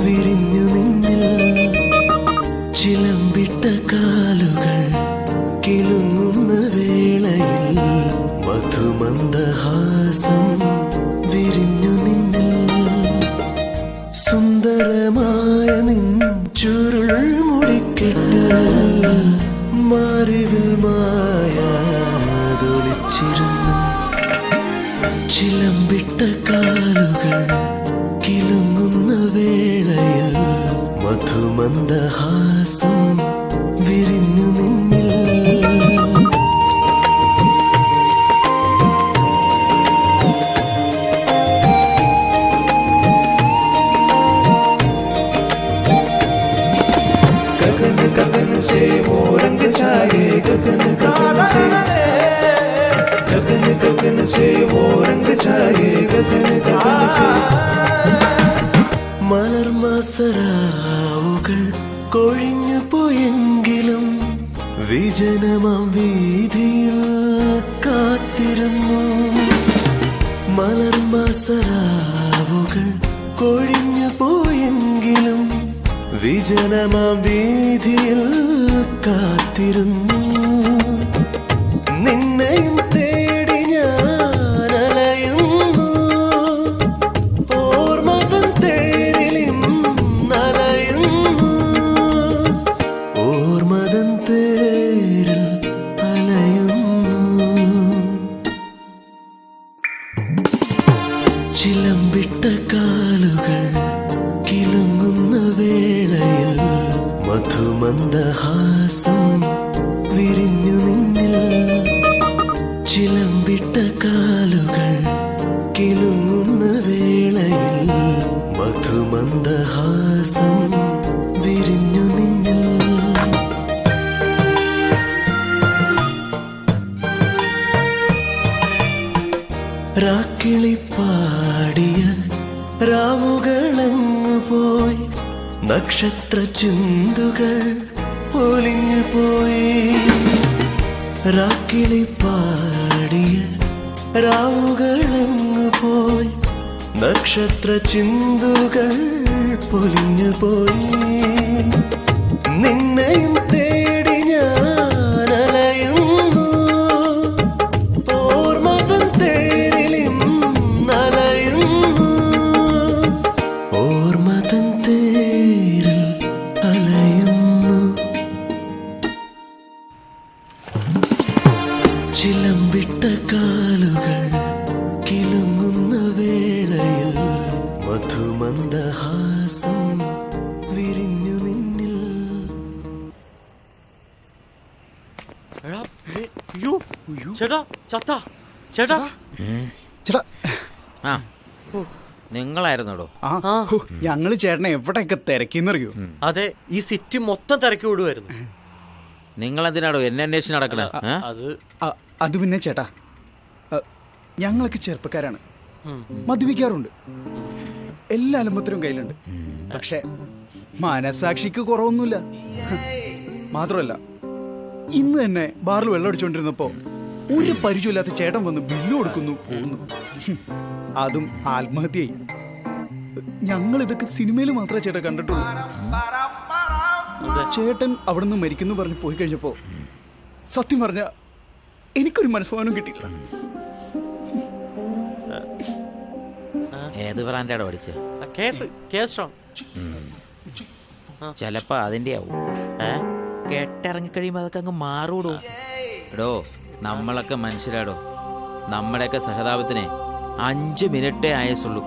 വിരിഞ്ഞു നിന്നിൽ. ചിലമ്പിട്ട കാലുകൾ കിലുങ്ങുന്ന വേളയിൽ മധുമന്ദഹാസം വിരിഞ്ഞു നിന്നിൽ. സുന്ദരമായ നിൻ ചുരുൾ മുടിക്കെട്ട് മാറിവിൽ മായാതൊളിച്ചിരുന്നു. ചിലമ്പിട്ട കാലുകൾ കിലുങ്ങുന്ന വേളയിൽ മധുമന്ദഹാസം വിരിഞ്ഞു നിന്നിൽ. गगन गगन से वो रंग छाए, गगन गगन से, गगन गगन गगन से वो रंग छाए गगन गगन से മലർമാസരാവുകൾ കൊഴിഞ്ഞു പോയെങ്കിലും വിജനമാം വീതിയിൽ കാത്തിരുന്നു മലർമാസരാവുകൾ കൊഴിഞ്ഞു പോയെങ്കിലും വിജനമാം വീതിയിൽ കാത്തിരുന്നു നിന്നെയും തേടി ഞാൻ അലയുന്നു ഓർമ്മതൻ തേരിലും അലയുന്നു ഓർമ്മതൻ തേരിൽ അലയുന്നു ചിലമ്പിട്ട കാലുകൾ കിലുങ്ങുന്ന വേളയിൽ മധുമന്ദഹാസം വിരിഞ്ഞു നിന്നിൽ ചിലമ്പിട്ട കാലുകൾ കിലുങ്ങുന്ന വേളയിൽ മധുമന്ദഹാസം വിരിഞ്ഞു നിന്നിൽ രാക്കിളി പാടിയ രാവുകളങ്ങു പോയി നക്ഷത്ര ചിന്തുകൾ പൊലിഞ്ഞു പോയി രാക്കിളി പാടിയ രാവുകളങ്ങു പോയി നക്ഷത്ര ചിന്തുകൾ പൊലിഞ്ഞു പോയി നിന്നെയും തേടി ഞാൻ അലയുന്നു ഓർമ്മതൻ തേരിലും അലയുന്നു ഓർമ്മതൻ തേരിൽ അലയുന്നു ചിലമ്പിട്ട കാലുകൾ കിലുങ്ങുന്ന വേളയിൽ മധുമന്ദഹാസം വിരിഞ്ഞു നിന്നിൽ ചേട്ടാ ചത്ത ചേട്ടാ ചേട്ടാ ആ നിങ്ങളായിരുന്നോടോ ഞങ്ങള് ചേട്ടനെ എവിടെയൊക്കെ തിരക്കിന്നറിയോ അതെ ഈ സിറ്റി മൊത്തം തിരക്കി വിടുമായിരുന്നു നിങ്ങൾ എന്തിനാടോ എന്നെ അന്വേഷിച്ച് നടക്കണ അത് പിന്നെ ചേട്ടാ ഞങ്ങളൊക്കെ ചെറുപ്പക്കാരാണ് മദ്യപിക്കാറുണ്ട് എല്ലാ അലമ്പത്തിനും കയ്യിലുണ്ട് പക്ഷെ മനസാക്ഷിക്ക് കുറവൊന്നുമില്ല മാത്രമല്ല ഇന്ന് തന്നെ ബാറിൽ വെള്ളം അടിച്ചുകൊണ്ടിരുന്നപ്പോ ഒരു പരിചയമില്ലാത്ത ചേട്ടൻ വന്ന് ബില്ല് കൊടുക്കുന്നു പോകുന്നു അതും ആത്മഹത്യയായി ഞങ്ങൾ ഇതൊക്കെ സിനിമയിൽ മാത്രമേ ചേട്ടൻ കണ്ടിട്ടുള്ളൂ ചേട്ടൻ അവിടെ നിന്ന് മരിക്കുന്നു പറഞ്ഞ് പോയി കഴിഞ്ഞപ്പോ സത്യം പറഞ്ഞ എനിക്കൊരു മനസ്സമാനം കിട്ടിയില്ല ഏത് ബ്രാൻഡാണോ പഠിച്ചത് ചിലപ്പോ അതിന്റെ ആവും കെട്ടിറങ്ങിക്കഴിയുമ്പോ അതൊക്കെ അങ്ങ് മാറൂടോ എടോ നമ്മളൊക്കെ മനുഷ്യരാടോ നമ്മുടെയൊക്കെ സഹതാപത്തിനെ 5 മിനിറ്റേ ആയുസുള്ളൂ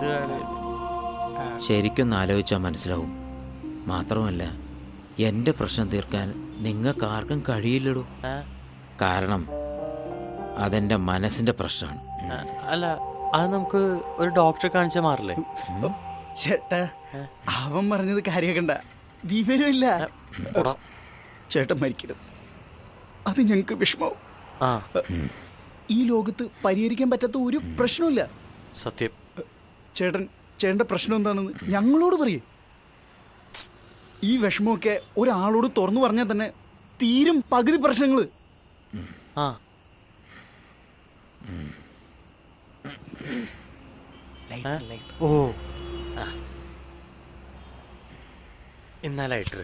ശരിക്കൊന്ന് ആലോചിച്ചാൽ മനസ്സിലാവും മാത്രമല്ല എന്റെ പ്രശ്നം തീർക്കാൻ നിങ്ങൾക്ക് ആർക്കും കഴിയില്ലടോ കാരണം അതെന്റെ മനസ്സിന്റെ പ്രശ്നമാണ് അല്ല അത് നമുക്ക് ഒരു ഡോക്ടറെ കാണിച്ചാൽ മാറില്ലേ ചേട്ടാ അവൻ പറഞ്ഞത് കാര്യാക്കണ്ട വിവരമില്ല ചേട്ടൻ മരിക്കരുത് അത് ഞങ്ങൾക്ക് വിഷമാവും ഈ ലോകത്ത് പരിഹരിക്കാൻ പറ്റാത്ത ഒരു പ്രശ്നമില്ല സത്യം ചേട്ടന്റെ പ്രശ്നം എന്താണെന്ന് ഞങ്ങളോട് പറയേ ഈ വിഷമമൊക്കെ ഒരാളോട് തുറന്നു പറഞ്ഞാൽ തന്നെ തീരും പകുതി പ്രശ്നങ്ങള് ഓ എന്നാലായിട്ട്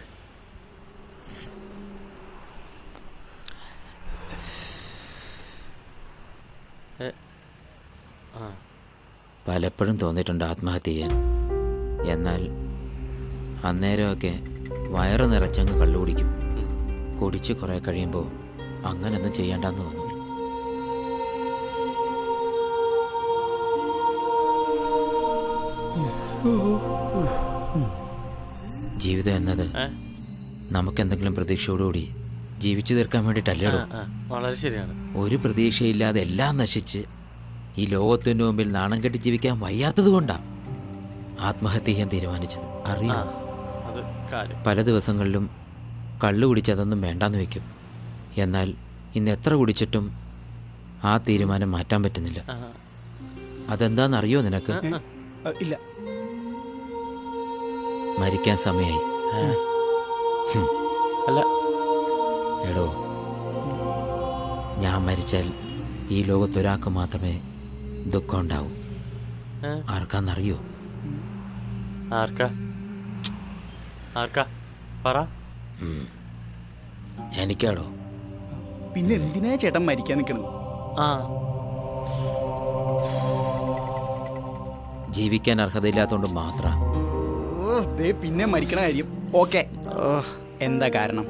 പലപ്പോഴും തോന്നിയിട്ടുണ്ട് ആത്മഹത്യ ചെയ്യാൻ എന്നാൽ അന്നേരമൊക്കെ വയറ് നിറച്ചങ്ങ് കള്ളു കുടിക്കും കുടിച്ച് കുറേ കഴിയുമ്പോൾ അങ്ങനൊന്നും ചെയ്യണ്ടെന്ന് തോന്നും ജീവിതം എന്നത് നമുക്കെന്തെങ്കിലും പ്രതീക്ഷയോടുകൂടി ജീവിച്ചു തീർക്കാൻ വേണ്ടിയിട്ടല്ലേടോ വളരെ ശരിയാണ് ഒരു പ്രതീക്ഷയില്ലാതെ എല്ലാം നശിച്ച് ഈ ലോകത്തിൻ്റെ മുമ്പിൽ നാണം കെട്ടി ജീവിക്കാൻ വയ്യാത്തത് കൊണ്ടാണ് ആത്മഹത്യ ചെയ്യാൻ തീരുമാനിച്ചത് അറിയാം പല ദിവസങ്ങളിലും കള്ളു കുടിച്ച് അതൊന്നും വേണ്ടാന്ന് വെക്കും എന്നാൽ ഇന്ന് എത്ര കുടിച്ചിട്ടും ആ തീരുമാനം മാറ്റാൻ പറ്റുന്നില്ല. അതെന്താണെന്നറിയോ നിനക്ക്? ഇല്ല. മരിക്കാൻ സമയമായി. അല്ല എടോ, ഞാൻ മരിച്ചാൽ ഈ ലോകത്തൊരാൾക്ക് മാത്രമേ ദുഃഖം ഉണ്ടാവൂ. ആർക്കാന്നറിയോ? ആർക്കാ ആർക്കാ പറ. എനിക്കാടോ. പിന്നെ എന്തിനാ ചേട്ടൻ മരിക്കാൻ നിൽക്കണത്? ജീവിക്കാൻ അർഹതയില്ലാത്തോണ്ട് മാത്രം. പിന്നെ മരിക്കണ കാര്യം. ഓക്കെ, എന്താ കാരണം?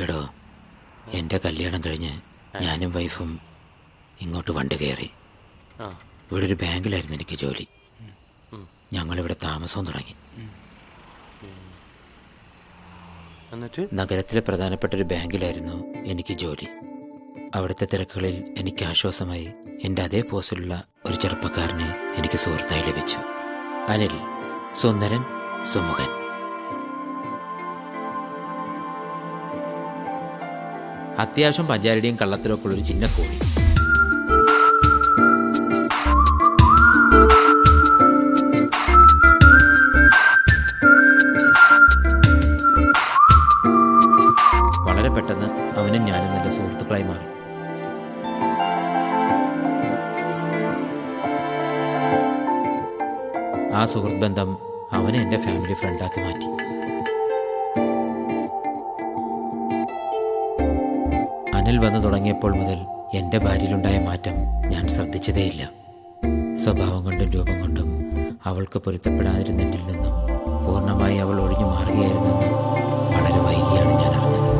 എടോ, എൻ്റെ കല്യാണം കഴിഞ്ഞ് ഞാനും വൈഫും ഇങ്ങോട്ട് വണ്ടി കയറി. ഇവിടെ ഒരു ബാങ്കിലായിരുന്നു എനിക്ക് ജോലി. ഞങ്ങളിവിടെ താമസവും തുടങ്ങി. നഗരത്തിലെ പ്രധാനപ്പെട്ട ഒരു ബാങ്കിലായിരുന്നു എനിക്ക് ജോലി. അവിടുത്തെ തിരക്കുകളിൽ എനിക്ക് ആശ്വാസമായി എൻ്റെ അതേ പോസ്റ്റിലുള്ള ഒരു ചെറുപ്പക്കാരനെ എനിക്ക് സുഹൃത്തായി ലഭിച്ചു. അനിൽ, സുന്ദരൻ, സുമുഖൻ. അത്യാവശ്യം പഞ്ചാരടിയും കള്ളത്തിലൊക്കെ ഉള്ളൊരു ചിന്ന കോഴി. വളരെ പെട്ടെന്ന് അവനും ഞാനും നല്ല സുഹൃത്തുക്കളായി മാറി. ആ സുഹൃത്ത് ബന്ധം അവനെ എൻ്റെ ഫാമിലി ഫ്രണ്ടാക്കി മാറ്റി. അനിൽ വന്നു തുടങ്ങിയപ്പോൾ മുതൽ എൻ്റെ ഭാര്യയിലുണ്ടായ മാറ്റം ഞാൻ ശ്രദ്ധിച്ചതേയില്ല. സ്വഭാവം കൊണ്ടും രൂപം കൊണ്ടും അവൾക്ക് പൊരുത്തപ്പെടാതിരുന്നതിൽ നിന്നും പൂർണ്ണമായി അവൾ ഒഴിഞ്ഞു മാറുകയായിരുന്നെന്ന് വളരെ വൈകിയാണ് ഞാൻ അറിഞ്ഞത്.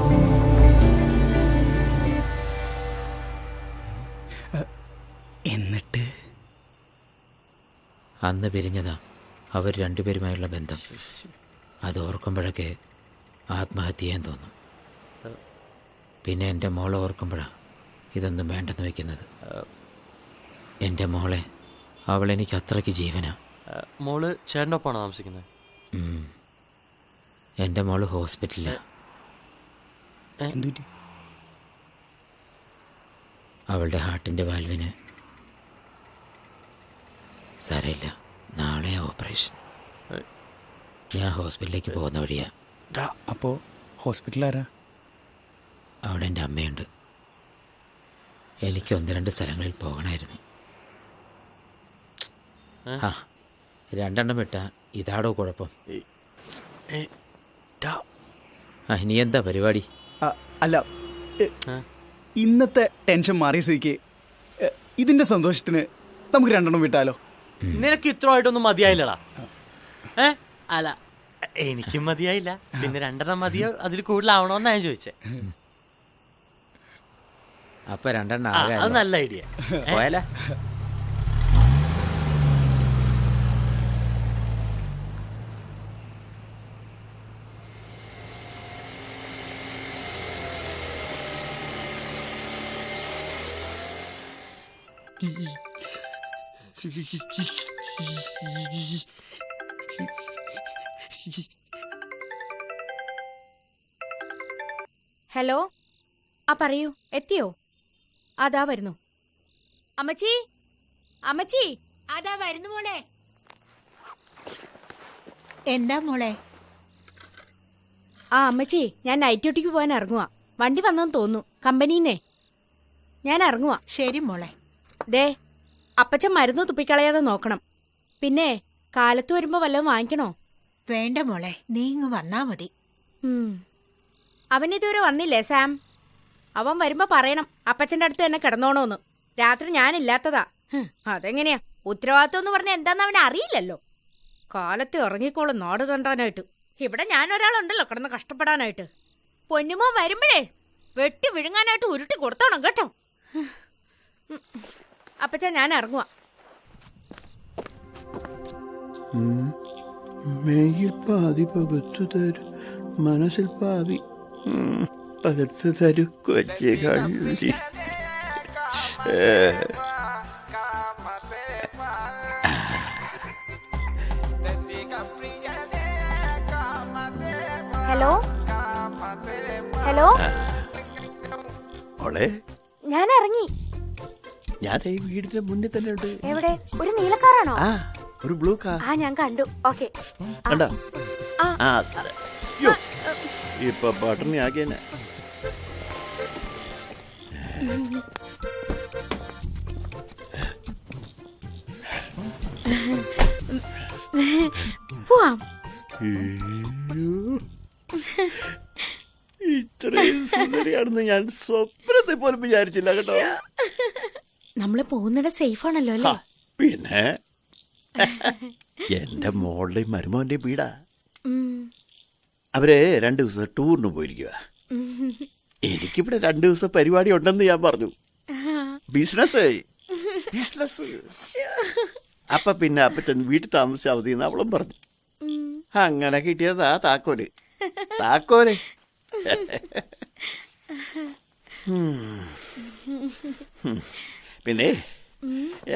എന്നിട്ട് അന്ന് പിരിഞ്ഞതാ അവർ രണ്ടുപേരുമായുള്ള ബന്ധം. അത് ഓർക്കുമ്പോഴൊക്കെ ആത്മഹത്യ ചെയ്യാൻ തോന്നും. പിന്നെ എൻ്റെ മോളെ ഓർക്കുമ്പോഴാണ് ഇതൊന്നും വേണ്ടെന്ന് വയ്ക്കുന്നത്. എൻ്റെ മോളെ, അവളെനിക്ക് അത്രയ്ക്ക് ജീവനാ. മോള് ചേട്ടൻ്റെ ഒപ്പമാണോ താമസിക്കുന്നത്? എൻ്റെ മോള് ഹോസ്പിറ്റലിലാണ്. അവളുടെ ഹാർട്ടിൻ്റെ വാൽവിന് സാരമില്ല, നാളെ ഓപ്പറേഷൻ. ഞാൻ ഹോസ്പിറ്റലിലേക്ക് പോകുന്ന വഴിയാ. അപ്പോൾ ഹോസ്പിറ്റലാരാ? അവിടെ എൻ്റെ അമ്മയുണ്ട്. എനിക്ക് 1-2 സ്ഥലങ്ങളിൽ പോകണമായിരുന്നു. ആ, 2 വിട്ട ഇതാടോ കുഴപ്പം. ഇനി എന്താ പരിപാടി? അല്ല, ഇന്നത്തെ ടെൻഷൻ മാറിയ സ്ഥിതിക്ക് ഇതിന്റെ സന്തോഷത്തിന് നമുക്ക് 2 വിട്ടാലോ? നിനക്ക് ഇത്രമായിട്ടൊന്നും മതിയായില്ലടാ. അല്ല, എനിക്കും മതിയായില്ല. പിന്നെ 2 മതിയോ അതിൽ കൂടുതലാവണോന്നാ ഞാൻ ചോദിച്ചേ. അപ്പൊ 2 അത് നല്ല ഐഡിയ. പോയാലേ? ഹലോ, പറയൂ, എത്തിയോ? അതാ വരുന്നു. അമ്മച്ചി, അമ്മച്ചി, അതാ വരുന്നു മോളെ. എന്താ മോളെ? അമ്മച്ചി, ഞാൻ നൈറ്റ് ഡ്യൂട്ടിക്ക് പോകാൻ ഇറങ്ങുവാ. വണ്ടി വന്നെന്ന് തോന്നുന്നു, കമ്പനിന്നേ. ഞാൻ ഇറങ്ങുവാ. ശരി മോളെ. ദേ, അപ്പച്ചൻ മരുന്ന് തുപ്പിക്കളയാതെ നോക്കണം. പിന്നെ കാലത്ത് വരുമ്പോ വല്ലതും വാങ്ങിക്കണോ? വേണ്ട മോളെ, നീ ഇങ്ങ് വന്നാ മതി. അവനിതുവരെ വന്നില്ലേ സാം? അവൻ വരുമ്പോ പറയണം അപ്പച്ചന്റെ അടുത്ത് തന്നെ കിടന്നോണോന്ന്. രാത്രി ഞാനില്ലാത്തതാ. അതെങ്ങനെയാ? ഉത്തരവാദിത്വം എന്ന് പറഞ്ഞാൽ എന്താന്ന് അവനെ അറിയില്ലല്ലോ. കാലത്ത് ഇറങ്ങിക്കോളും നാട് തണ്ടാനായിട്ട്. ഇവിടെ ഞാനൊരാളുണ്ടല്ലോ കിടന്ന് കഷ്ടപ്പെടാനായിട്ട്. പൊന്നുമോ വരുമ്പോഴേ വെട്ടി വിഴുങ്ങാനായിട്ട് ഉരുട്ടി കൊടുത്തോണം കേട്ടോ. അപ്പച്ചാ, ഞാൻ ഇറങ്ങുവാ. മെയ്യിൽ പാതി പകുത്തു തരും, മനസ്സിൽ പാതി പകർത്തു തരൂ കൊച്ചി കള്ളി. ഹലോ ഹലോ മോളെ, ഞാൻ ഇറങ്ങി. ഞാൻ ഈ വീടിന്റെ മുന്നിൽ തന്നെ ഉണ്ട്. എവിടെ? ഒരു നീലക്കാറാണോ? ആ, ഒരു ബ്ലൂ കാർ. ആ, ഞാൻ കണ്ടു. ഓക്കെ. കണ്ടോ? ആ, ഇപ്പൊ ബട്ടൺ ആക്കിയെന്നെ. പോവാം. ഇത്രയും സുന്ദരിയാണെന്ന് ഞാൻ സ്വപ്നത്തെ പോലും വിചാരിച്ചില്ല കേട്ടോ. നമ്മള് പോകുന്നത് സേഫ് ആണല്ലോ അല്ലേ? പിന്നെ എന്റെ മോളുടെയും മരുമോന്റെയും വീടാ. അവര് 2 ദിവസം ടൂറിന് പോയിരിക്കുക. എനിക്കിവിടെ 2 ദിവസം പരിപാടി ഉണ്ടെന്ന് ഞാൻ പറഞ്ഞു. ബിസിനസ്. അപ്പൊ പിന്നെ അപ്പച്ചൻ വീട്ടിൽ താമസിച്ചാൽ മതി എന്ന് അവളും പറഞ്ഞു. അങ്ങനെ കിട്ടിയതാ താക്കോല്. പിന്നെ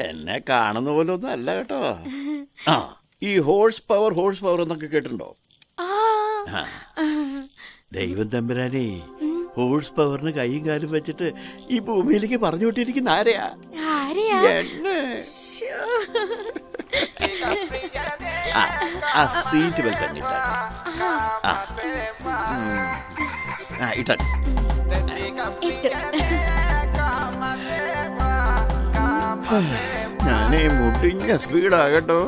എന്നെ കാണുന്ന പോലെ ഒന്നും അല്ല കേട്ടോ. ആ, ഈ ഹോഴ്സ് പവർ എന്നൊക്കെ കേട്ടിട്ടുണ്ടോ? ദൈവം തമ്പുരാനേ ഹോഴ്സ് പവറിന് കൈയും കാലും വെച്ചിട്ട് ഈ ഭൂമിയിലേക്ക് പറഞ്ഞു വിട്ടിരിക്കുന്ന ആരെയാ? ആ സീറ്റ് ബെൽറ്റ് തന്നെ ഇട്ടാ. ഞാനേ മുട്ടിഞ്ഞ സ്പീഡാകട്ടോ.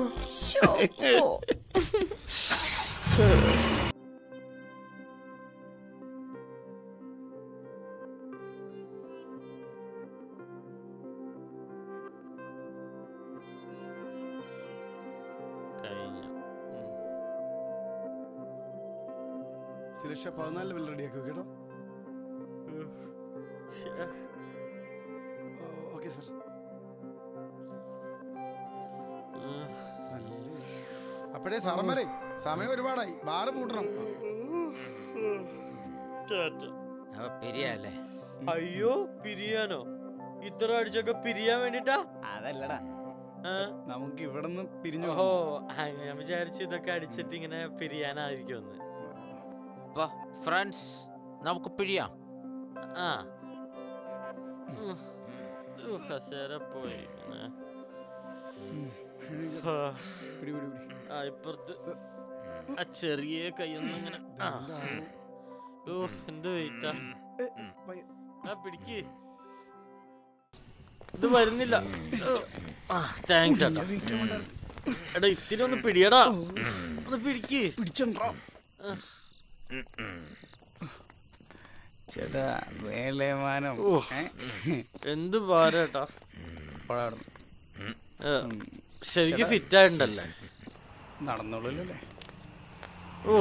സുരക്ഷ 14 ലെവൽ റെഡിയാക്കോ കേട്ടോ. Okay sir. അപ്പോഴേ സാറന്മാരെ സമയം ഒരുപാടായി. ബാറ് പൂട്ടണം. പിരിയല്ലേ? അയ്യോ, പിരിയാനോ? ഇത്ര അടിച്ചൊക്കെ പിരിയാൻ വേണ്ടിട്ടാ? അതല്ലടാ, നമുക്ക് ഇവിടെ നിന്ന് പിരിഞ്ഞു. ഓ, ഞാൻ വിചാരിച്ചു ഇതൊക്കെ അടിച്ചിട്ട് ഇങ്ങനെ പിരിയാനായിരിക്കുമെന്ന്. ഫ്രണ്ട്സ്, നമുക്ക് പിരിയാം. ആ, കസേര പോയി. ഇപ്പുറത്ത് ആ ചെറിയ കൈയൊന്നും ഇങ്ങനെ. ഓ, എന്ത് വെയിറ്റാ. പിടിക്ക്. ഇത് വരുന്നില്ല. താങ്ക്സ് ചേട്ടാ. എടാ, ഇത്തിരി ഒന്ന് പിടിയടാ. ഒന്ന് പിടിക്ക്. ചേട്ടാ വേലമാനം. എന്ത് ഭാരേട്ടാ. ശരിക്കും ഫിറ്റ് ആയിട്ടുണ്ടല്ലേ? നടന്നോളൂല്ലേ? ഓ,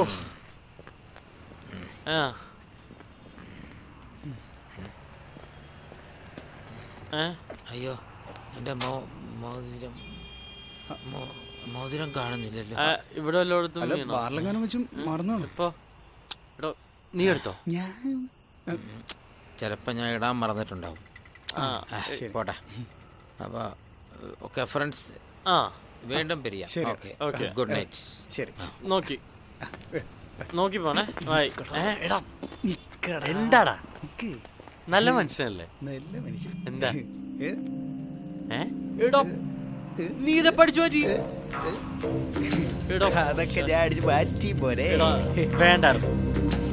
അയ്യോ, എന്റെ മോതിരം കാണുന്നില്ലല്ലോ. ഇവിടെ എല്ലായിടത്തും ബാറിലെങ്ങാനും വെച്ചും മറന്നോളൂ. ഇപ്പൊ നീ എടുത്തോ. ചിലപ്പോ ഞാൻ ഇടാൻ മറന്നിട്ടുണ്ടാവും. പോട്ടെ. അപ്പൊ ഓക്കെ ഫ്രണ്ട്സ്, വീണ്ടും പിരിയാം. Okay, good night. ശരി, നോക്കി പോണേ. എന്താടാ, നല്ല മനുഷ്യനല്ലേ? നല്ല മനുഷ്യൻ. എന്താ നീ ഇതെ പഠിച്ചു മാറ്റി? അതൊക്കെ ഞാൻ അടിച്ച് മാറ്റി പോരെ. വേണ്ടായിരുന്നു,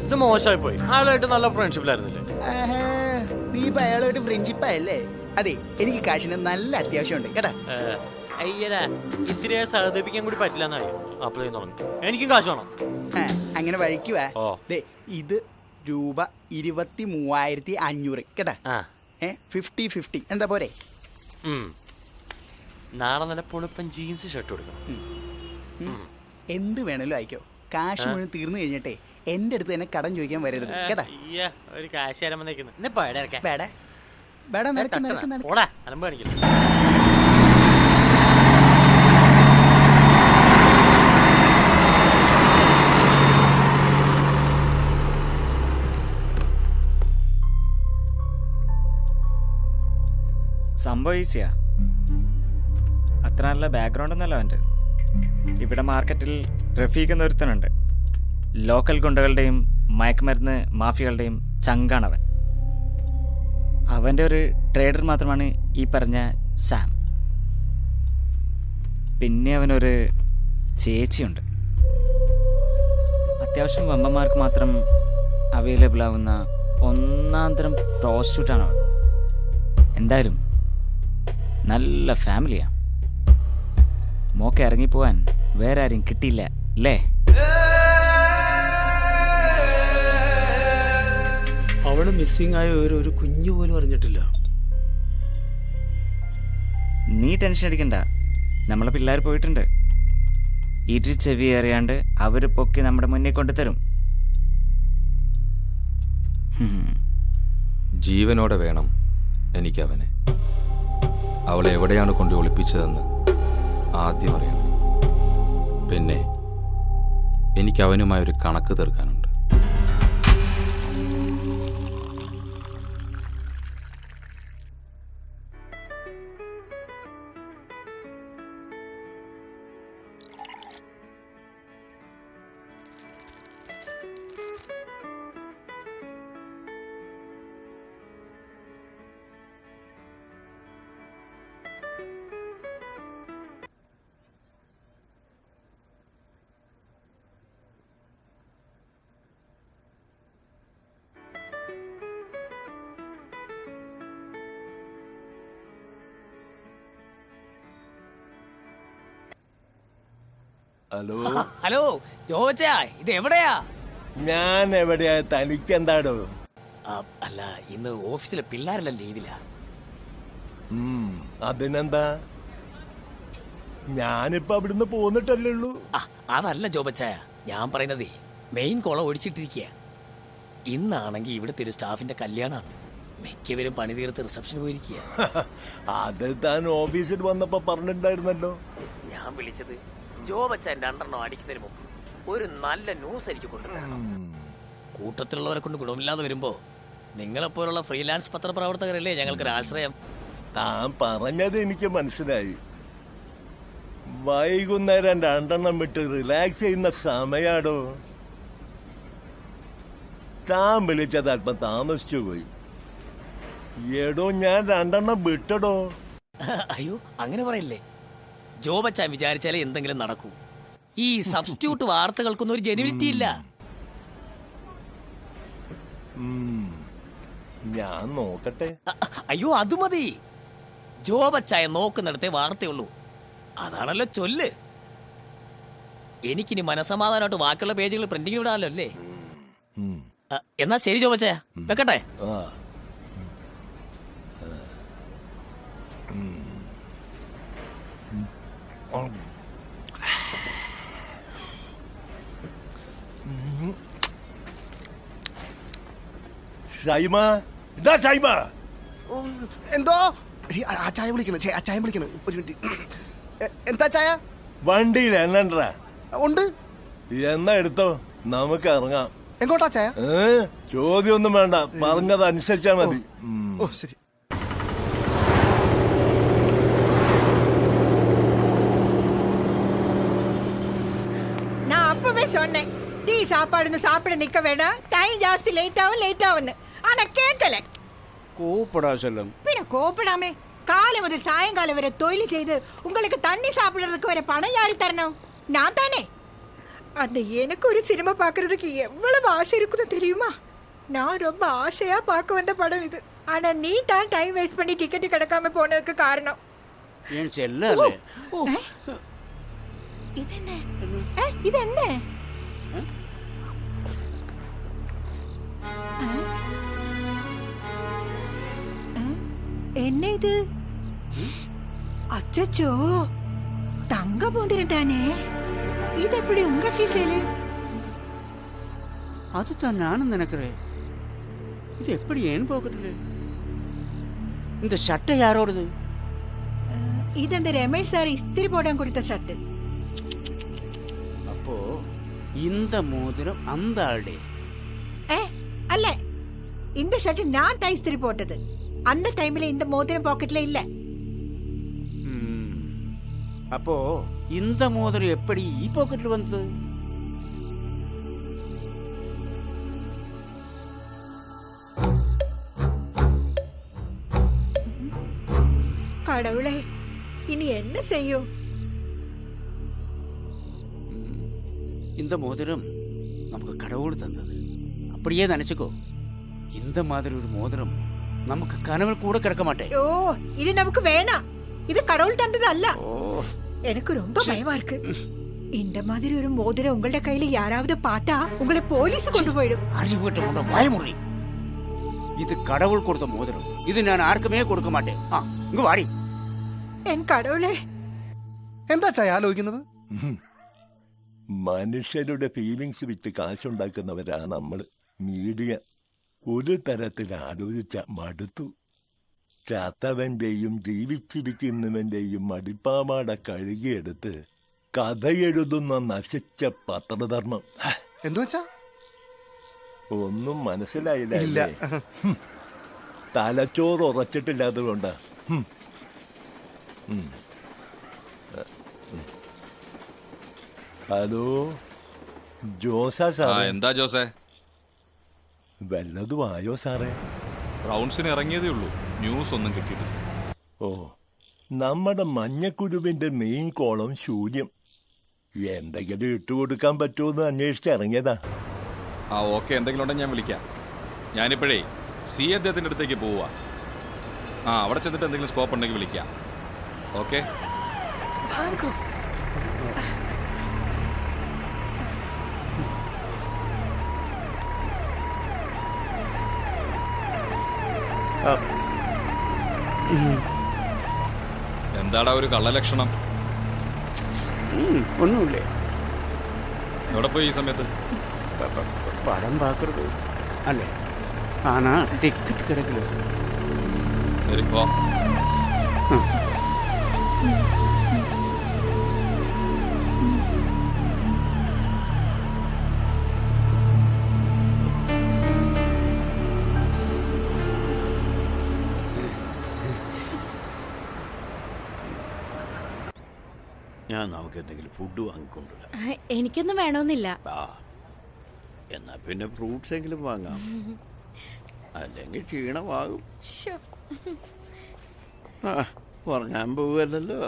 ഇത് മോശമായി പോയി. അയാളായിട്ട് നല്ല ഫ്രണ്ട്ഷിപ്പിലായിരുന്നില്ലേ? നീ ഇപ്പൊ അയാളായിട്ട് ഫ്രണ്ട്ഷിപ്പായല്ലേ? അതെ, എനിക്ക് കാശിന് നല്ല അത്യാവശ്യമുണ്ട് കേട്ടാ. അയ്യടാ, ഇത്തിരി സഹതപിക്കാൻ കൂടി പറ്റില്ലെന്നായോ അപ്ലൈ തുടങ്ങി. എനിക്കും കാശ് വേണം. അങ്ങനെ വഴിക്കുവാ. ഇത് രൂപ 23,500 കേട്ടാ. 50-50 എന്താ പോരെ? നാളെ നല്ല പൊളിപ്പൻ ജീൻസ് ഷർട്ട് കൊടുക്കണം. എന്ത് വേണേലും അയക്കോ. കാശ് മുഴുവൻ തീർന്നു കഴിഞ്ഞിട്ടേ എന്റെ അടുത്ത് തന്നെ കടം ചോദിക്കാൻ വരരുത് കേട്ടാ. ഒരു കാശ് തരാൻ വന്നേക്കുന്നു. അലമ്പ് കാണിക്കുന്നു. സംഭവം ഈസിയാ. അത്ര നല്ല ബാക്ക്ഗ്രൗണ്ട് ഒന്നല്ല അവൻ്റെ. ഇവിടെ മാർക്കറ്റിൽ റഫീഖ് എന്നൊരുത്തനുണ്ട്. ലോക്കൽ ഗുണ്ടകളുടെയും മയക്കുമരുന്ന് മാഫിയകളുടെയും ചങ്കാണവൻ. അവൻ്റെ ഒരു ട്രേഡർ മാത്രമാണ് ഈ പറഞ്ഞ സാം. പിന്നെ അവനൊരു ചേച്ചിയുണ്ട്. അത്യാവശ്യം വമ്പന്മാർക്ക് മാത്രം അവൈലബിൾ ആവുന്ന ഒന്നാന്തരം പ്രോസ്റ്റിറ്റ്യൂട്ടാണ് അവൻ. എന്തായാലും നല്ല ഫാമിലിയാണ്. മോക്കെ ഇറങ്ങിപ്പോവാൻ വേറെ ആരും കിട്ടിയില്ല അല്ലേ? അവള് മിസ്സിംഗ് ആയ ഒരു കുഞ്ഞു പോലും അറിഞ്ഞിട്ടില്ല. നീ ടെൻഷൻ അടിക്കണ്ട, നമ്മളെ പിള്ളേർ പോയിട്ടുണ്ട്. ഇരു ചെവി അറിയാണ്ട് അവർ പൊക്കി നമ്മുടെ മുന്നിൽ കൊണ്ടുതരും. ജീവനോടെ വേണം എനിക്കവനെ. അവളെ എവിടെയാണ് കൊണ്ട് ഒളിപ്പിച്ചതെന്ന് ആദ്യം അറിയണം. പിന്നെ എനിക്കവനുമായൊരു കണക്ക് തീർക്കാനുണ്ട്. ഹലോ ഹലോ ജോച്ചാ, ഇത് എവിടെയാ? ഞാൻ എവിടെയാ? തനിക്കെന്താടോ? അല്ല, ഇന്ന് ഓഫീസിലെ പിള്ളേരെല്ലാം ലീവില്ല. അതിനെന്താ? ഞാനിപ്പോ അവിടുന്ന് പോന്നിട്ടല്ലേ ഉള്ളൂ. അതല്ല ജോബച്ചായ, ഞാൻ പറയുന്നതേ മെയിൻ കുളം ഒഴിച്ചിട്ടിരിക്കുക. ഇന്നാണെങ്കിൽ ഇവിടുത്തെ ഒരു സ്റ്റാഫിന്റെ കല്യാണമാണ്. മിക്കവരും പണി തീർത്ത് റിസപ്ഷന് പോയിരിക്കുക. അത് താൻ ഓഫീസിൽ വന്നപ്പോ പറഞ്ഞിട്ടുണ്ടായിരുന്നല്ലോ. ഞാൻ വിളിച്ചത് ജോബച്ചാൻ 2 അടിക്കുന്നതിന് മുമ്പ് ഒരു നല്ല ന്യൂസ് എനിക്ക് കൊണ്ടുവരണം. കൂട്ടത്തിലുള്ളവരെ കൊണ്ട് ഗുണമില്ലാതെ വരുമ്പോ നിങ്ങളെപ്പോലുള്ള ഫ്രീലാൻസ് പത്രപ്രവർത്തകരല്ലേ ഞങ്ങൾക്കൊരു ആശ്രയം. താൻ പറഞ്ഞത് എനിക്ക് മനസ്സിലായി. വൈകുന്നേരം 2 വിട്ട് റിലാക്സ് ചെയ്യുന്ന സമയാടോ. താൻ വിളിച്ചത് അല്പം താമസിച്ചു പോയി. എടോ, ഞാൻ 2 വിട്ടടോ. അയ്യോ, അങ്ങനെ പറയില്ലേ. ജോബച്ചാൻ വിചാരിച്ചാലേ എന്തെങ്കിലും നടക്കൂ. ഈ സബ്സ്റ്റിറ്റ്യൂട്ട് വാർത്തകൾക്കൊന്നും ഒരു ജെനുവിറ്റി ഇല്ല. ഞാൻ നോക്കട്ടെ. അയ്യോ, അത് മതി. ജോബച്ചായ നോക്കുന്നിടത്തെ വാർത്തയുള്ളൂ. അതാണല്ലോ ചൊല്ല്. എനിക്കിനി മനസമാധാനമായിട്ട് ബാക്കിയുള്ള പേജുകൾ പ്രിന്റിംഗ് വിടാമല്ലോ അല്ലേ? എന്നാ ശരി ജോബച്ചായ, വെക്കട്ടെ. ഷൈമ, ഇതാ ഷൈമ. എന്തോ ആ ചായ വിളിക്കണം, ആ ചായ വിളിക്കണം. ഒരു മിനിറ്റ്. എന്താ ചായ? വണ്ടിയിൽ എണ്ണ ഉണ്ട്. എന്നാ എടുത്തോ, നമുക്ക് ഇറങ്ങാം. എങ്ങോട്ടാ ചായ? ചോദ്യമൊന്നും വേണ്ട, പറഞ്ഞത് അനുസരിച്ചാ മതി. ഓ ശരി. நான் அப்பவே சொன்னேன், டீ சாப்பாடுன்னு சாப்பிட நிக்க வேணாம், டைம் ஜாஸ்தி லேட் ஆகும்னு. ஆனா கேட்கல. கூப்பிடா செல்லம். பின்ன கோப்படாமே. காலை முதல் சாயங்காலம் வரை தொழில் செய்து உங்களுக்கு தண்ணி சாப்பிடுறதுக்கு வர பணம் யாரு தரணும்? நான் தானே. அந்த எனக்கு ஒரு சினிமா பார்க்கறதுக்கு எவ்வளவு ஆசை இருக்குன்னு தெரியுமா? நான் ரொம்ப ஆசையா பார்க்க வந்த படம் இது. ஆனா நீ தான் டைம் வேஸ்ட் பண்ணி டிக்கெட் கிடைக்காம போனதுக்கு காரணம். ஏன் செல்லலே? இது என்ன? இது என்ன? என்ன இது? அச்சச்சோ, தங்க மோதிரம் தானே. இது எப்படி உங்க கீசையில? அதுதான் நானும் நினைக்கிறேன். இது எப்படி ஏன் போகிறது? இந்த சட்டை யாரோடது? இது அந்த ரமேஷ் சார் இஸ்திரி போட கொடுத்த சட்டை. அப்போ இந்த மோதிரம் அந்த ஆளுடைய? அல்ல, இந்த ஷர்ட் நான் தான் இஸ்திரி போட்டது. அந்த டைம்ல இந்த மோதிரம் பாக்கெட்ல இல்ல. அப்போ இந்த மோதிரம் எப்படி ഈ പോക്കറ്റിൽ വന്നത്? கடவுளே, இனி என்ன செய்யும்? இந்த மோதிரம் நமக்கு கடவுள் தந்தது. அப்படியே நினைச்சுக்கோ. இந்த மாதிரி ஒரு மோதிரம் நமக்கு கனவில் கூட கிடக்க மாட்டேன். ஐயோ, இது நமக்கு வேணாம். இது கடவுள் தந்தது அல்ல. எனக்கு ரொம்ப பயமா இருக்கு. இந்த மாதிரி ஒரு மோதிரம் உங்களோட கையில யாராவது பார்த்தா உங்களை போலீஸ் கொண்டு போயிடும். அறிவு கிட்ட பயமுறை. இது கடவுள் கொடுத்த மோதிரம். இது நான் ആർക്കുമേ കൊടുக்க മാட்டேன். ഇങ്ങ് വാടി. എൻ കടവുളേ, എന്താ ചായ ആലോചിക്കുന്നത്? മനുഷ്യരുടെ ഫീലിങ്സ് വിറ്റ് കാശുണ്ടാക്കുന്നവരാ നമ്മൾ. മീഡിയ ഒരു തരത്തിൽ ആലോചിച്ച മടുത്തു. ചാത്തവന്റെയും ജീവിച്ചിരിക്കുന്നവന്റെയും മടിപ്പാമാട കഴുകിയെടുത്ത് കഥയെഴുതുന്ന നശിച്ച പത്രധർമ്മം. എന്തു വെച്ചാ? ഒന്നും മനസ്സിലായില്ല. തലച്ചോറ് ഉറച്ചിട്ടില്ലാത്തത് കൊണ്ടാ. ഹലോ, ജോസാ സാറേ? എന്താ ജോസേ? വല്ലതും ആയോ സാറേ? റൗണ്ട്സിന് ഇറങ്ങിയതേ ഉള്ളൂ. ന്യൂസ് ഒന്നും കിട്ടിയിട്ടില്ല. ഓ, നമ്മുടെ മഞ്ഞക്കുരുവിന്റെ മെയിൻ കോളം ശൂന്യം. എന്തെങ്കിലും ഇട്ടുകൊടുക്കാൻ പറ്റുമെന്ന് അന്വേഷിച്ച് ഇറങ്ങിയതാ. ഓക്കെ, എന്തെങ്കിലും ഉണ്ടെങ്കിൽ ഞാൻ വിളിക്കാം. ഞാനിപ്പോഴേ അദ്ദേഹത്തിൻ്റെ അടുത്തേക്ക് പോവുക. അവിടെ ചെന്നിട്ട് എന്തെങ്കിലും സ്കോപ്പ് ഉണ്ടെങ്കിൽ വിളിക്കാം. ഓക്കെ. എന്താടാ ഒരു കള്ളലക്ഷണം? ഒന്നുമില്ലേ. എവിടെ പോയി ഈ സമയത്ത്? പടം പാക്കരുത് അല്ലേ? ആനാ ടിക്കറ്റ് കിടക്കില്ല. ശരി, പോ. ഞാൻ നമുക്ക് എന്തെങ്കിലും ഫുഡ് വാങ്ങിക്കൊണ്ടുവരാം. എനിക്കൊന്നും വേണമെന്നില്ല. എന്നാ പിന്നെ ഫ്രൂട്ട്സ് എങ്കിലും വാങ്ങാം. അല്ലെങ്കിൽ ക്ഷീണമാകും. ഉറങ്ങാൻ പോവല്ലോ.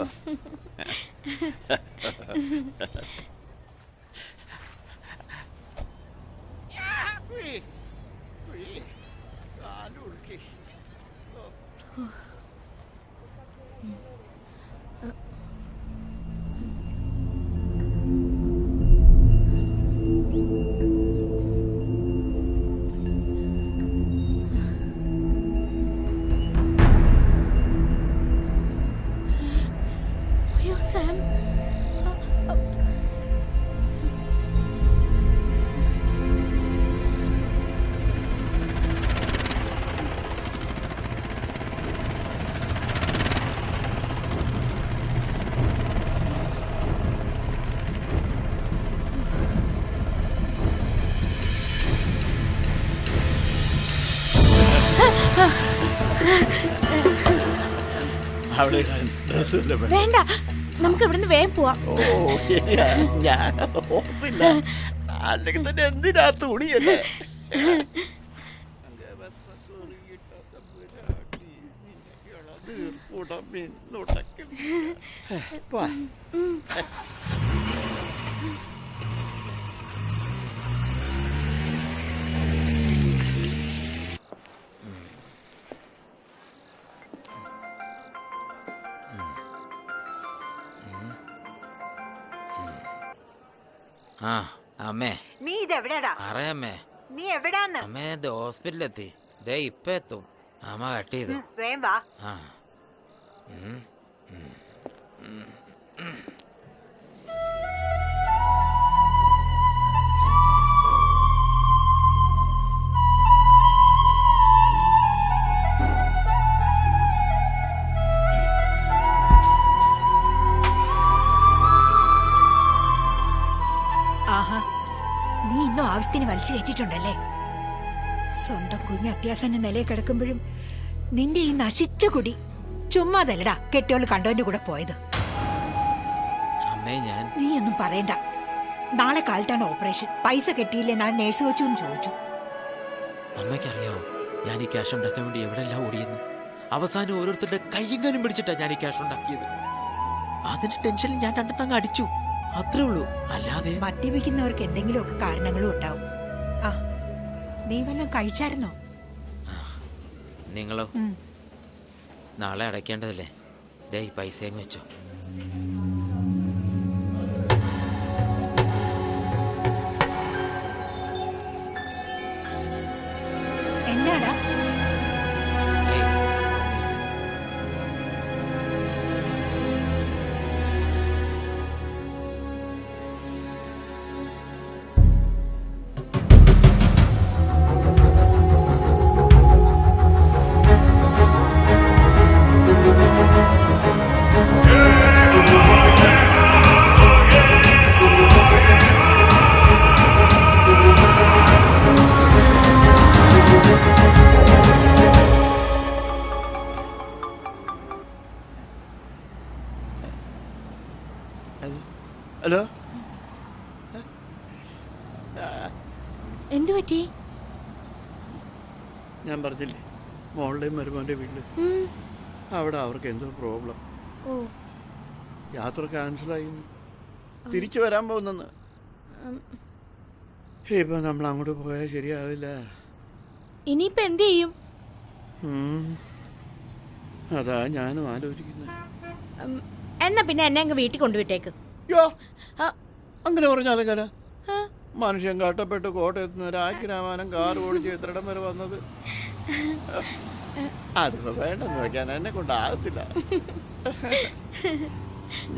സാം, വേണ്ട, നമുക്ക് ഇവിടുന്ന് വേഗം പോവാം. ഞാൻ ഓർത്തില്ല. അല്ലെങ്കിൽ തന്നെ എന്തിനാ തുണിയല്ലേ? ആ അമ്മേ, നീ ഇതെവിടാടാ? അറിയാമ്മേ. നീ എവിടാന്ന്? അമ്മേ, ഇത് ഹോസ്പിറ്റലിലെത്തി. ദേ ഇപ്പൊ എത്തും. അമ്മ കട്ട് ചെയ്തു. വേഗം വാ. ആ ആഹാ, നീ ഇന്നും ആവശ്യത്തിന് വലിച്ചു കയറ്റിട്ടുണ്ടല്ലേ? സ്വന്തം കുഞ്ഞ് അത്യാസന്ന നിലയിൽ കിടക്കുമ്പോഴും നിന്റെ ഈ നശിച്ച കുടി ചുമ്മാതല്ലടാ കെട്ടിയോള് കണ്ടോന്റെ കൂടെ പോയത്. അമ്മേ, ഞാൻ നീ ഒന്നും പറയണ്ട. നാളെ കാലത്താണ് ഓപ്പറേഷൻ. പൈസ കെട്ടിയില്ലേ? ഞാൻ നേഴ്സ് വെച്ചു ചോദിച്ചു. അമ്മയ്ക്കറിയാവോ ഞാൻ ഈ ക്യാഷ് ഉണ്ടാക്കാൻ വേണ്ടി എവിടെല്ലാം ഓടിയെന്ന്? അവസാനം ഓരോരുത്തരുടെ കൈകാലും പിടിച്ചിട്ടാ ഞാൻ ഈ ക്യാഷ് ഉണ്ടാക്കിയത്. അതിന്റെ ടെൻഷനിൽ ഞാൻ 2 അങ്ങ് അടിച്ചു, അത്രേ ഉള്ളൂ. അല്ലാതെ മദ്യപിക്കുന്നവർക്ക് എന്തെങ്കിലുമൊക്കെ കാരണങ്ങളും ഉണ്ടാവും. ആ, നീ വല്ലതും കഴിച്ചായിരുന്നോ? നിങ്ങളോ? നാളെ അടയ്ക്കേണ്ടതല്ലേ? ദേ ഈ പൈസ അങ്ങ് വെച്ചോ. എന്നാടാ? ഹലോ, എന്തു പറ്റി? ഞാൻ പറഞ്ഞില്ലേ മോളുടെയും മരുമോൻ്റെ വീട്ടിൽ അവിടെ അവർക്ക് എന്തോ പ്രോബ്ലം. യാത്ര ക്യാൻസലായി, തിരിച്ചു വരാൻ പോകുന്നെന്ന്. ഇപ്പൊ നമ്മൾ അങ്ങോട്ട് പോയാൽ ശരിയാവില്ല. ഇനിയിപ്പോ എന്ത് ചെയ്യും? അതാ ഞാനും ആലോചിക്കുന്നത്. എന്നാ പിന്നെ എന്നെ അങ്ങ് വീട്ടിൽ കൊണ്ടുവിട്ടേക്ക്. അങ്ങനെ പറഞ്ഞാലെങ്ങനെ? മനുഷ്യൻ കഷ്ടപ്പെട്ട് കോട്ടയത്ത് നിന്ന് രാജ്യരാമാനം കാർ ഓടിച്ച് എത്രയിടം വരെ വന്നത്. അതിപ്പോ വേണ്ടെന്ന് വെക്കാൻ എന്നെ കൊണ്ടാകത്തില്ല.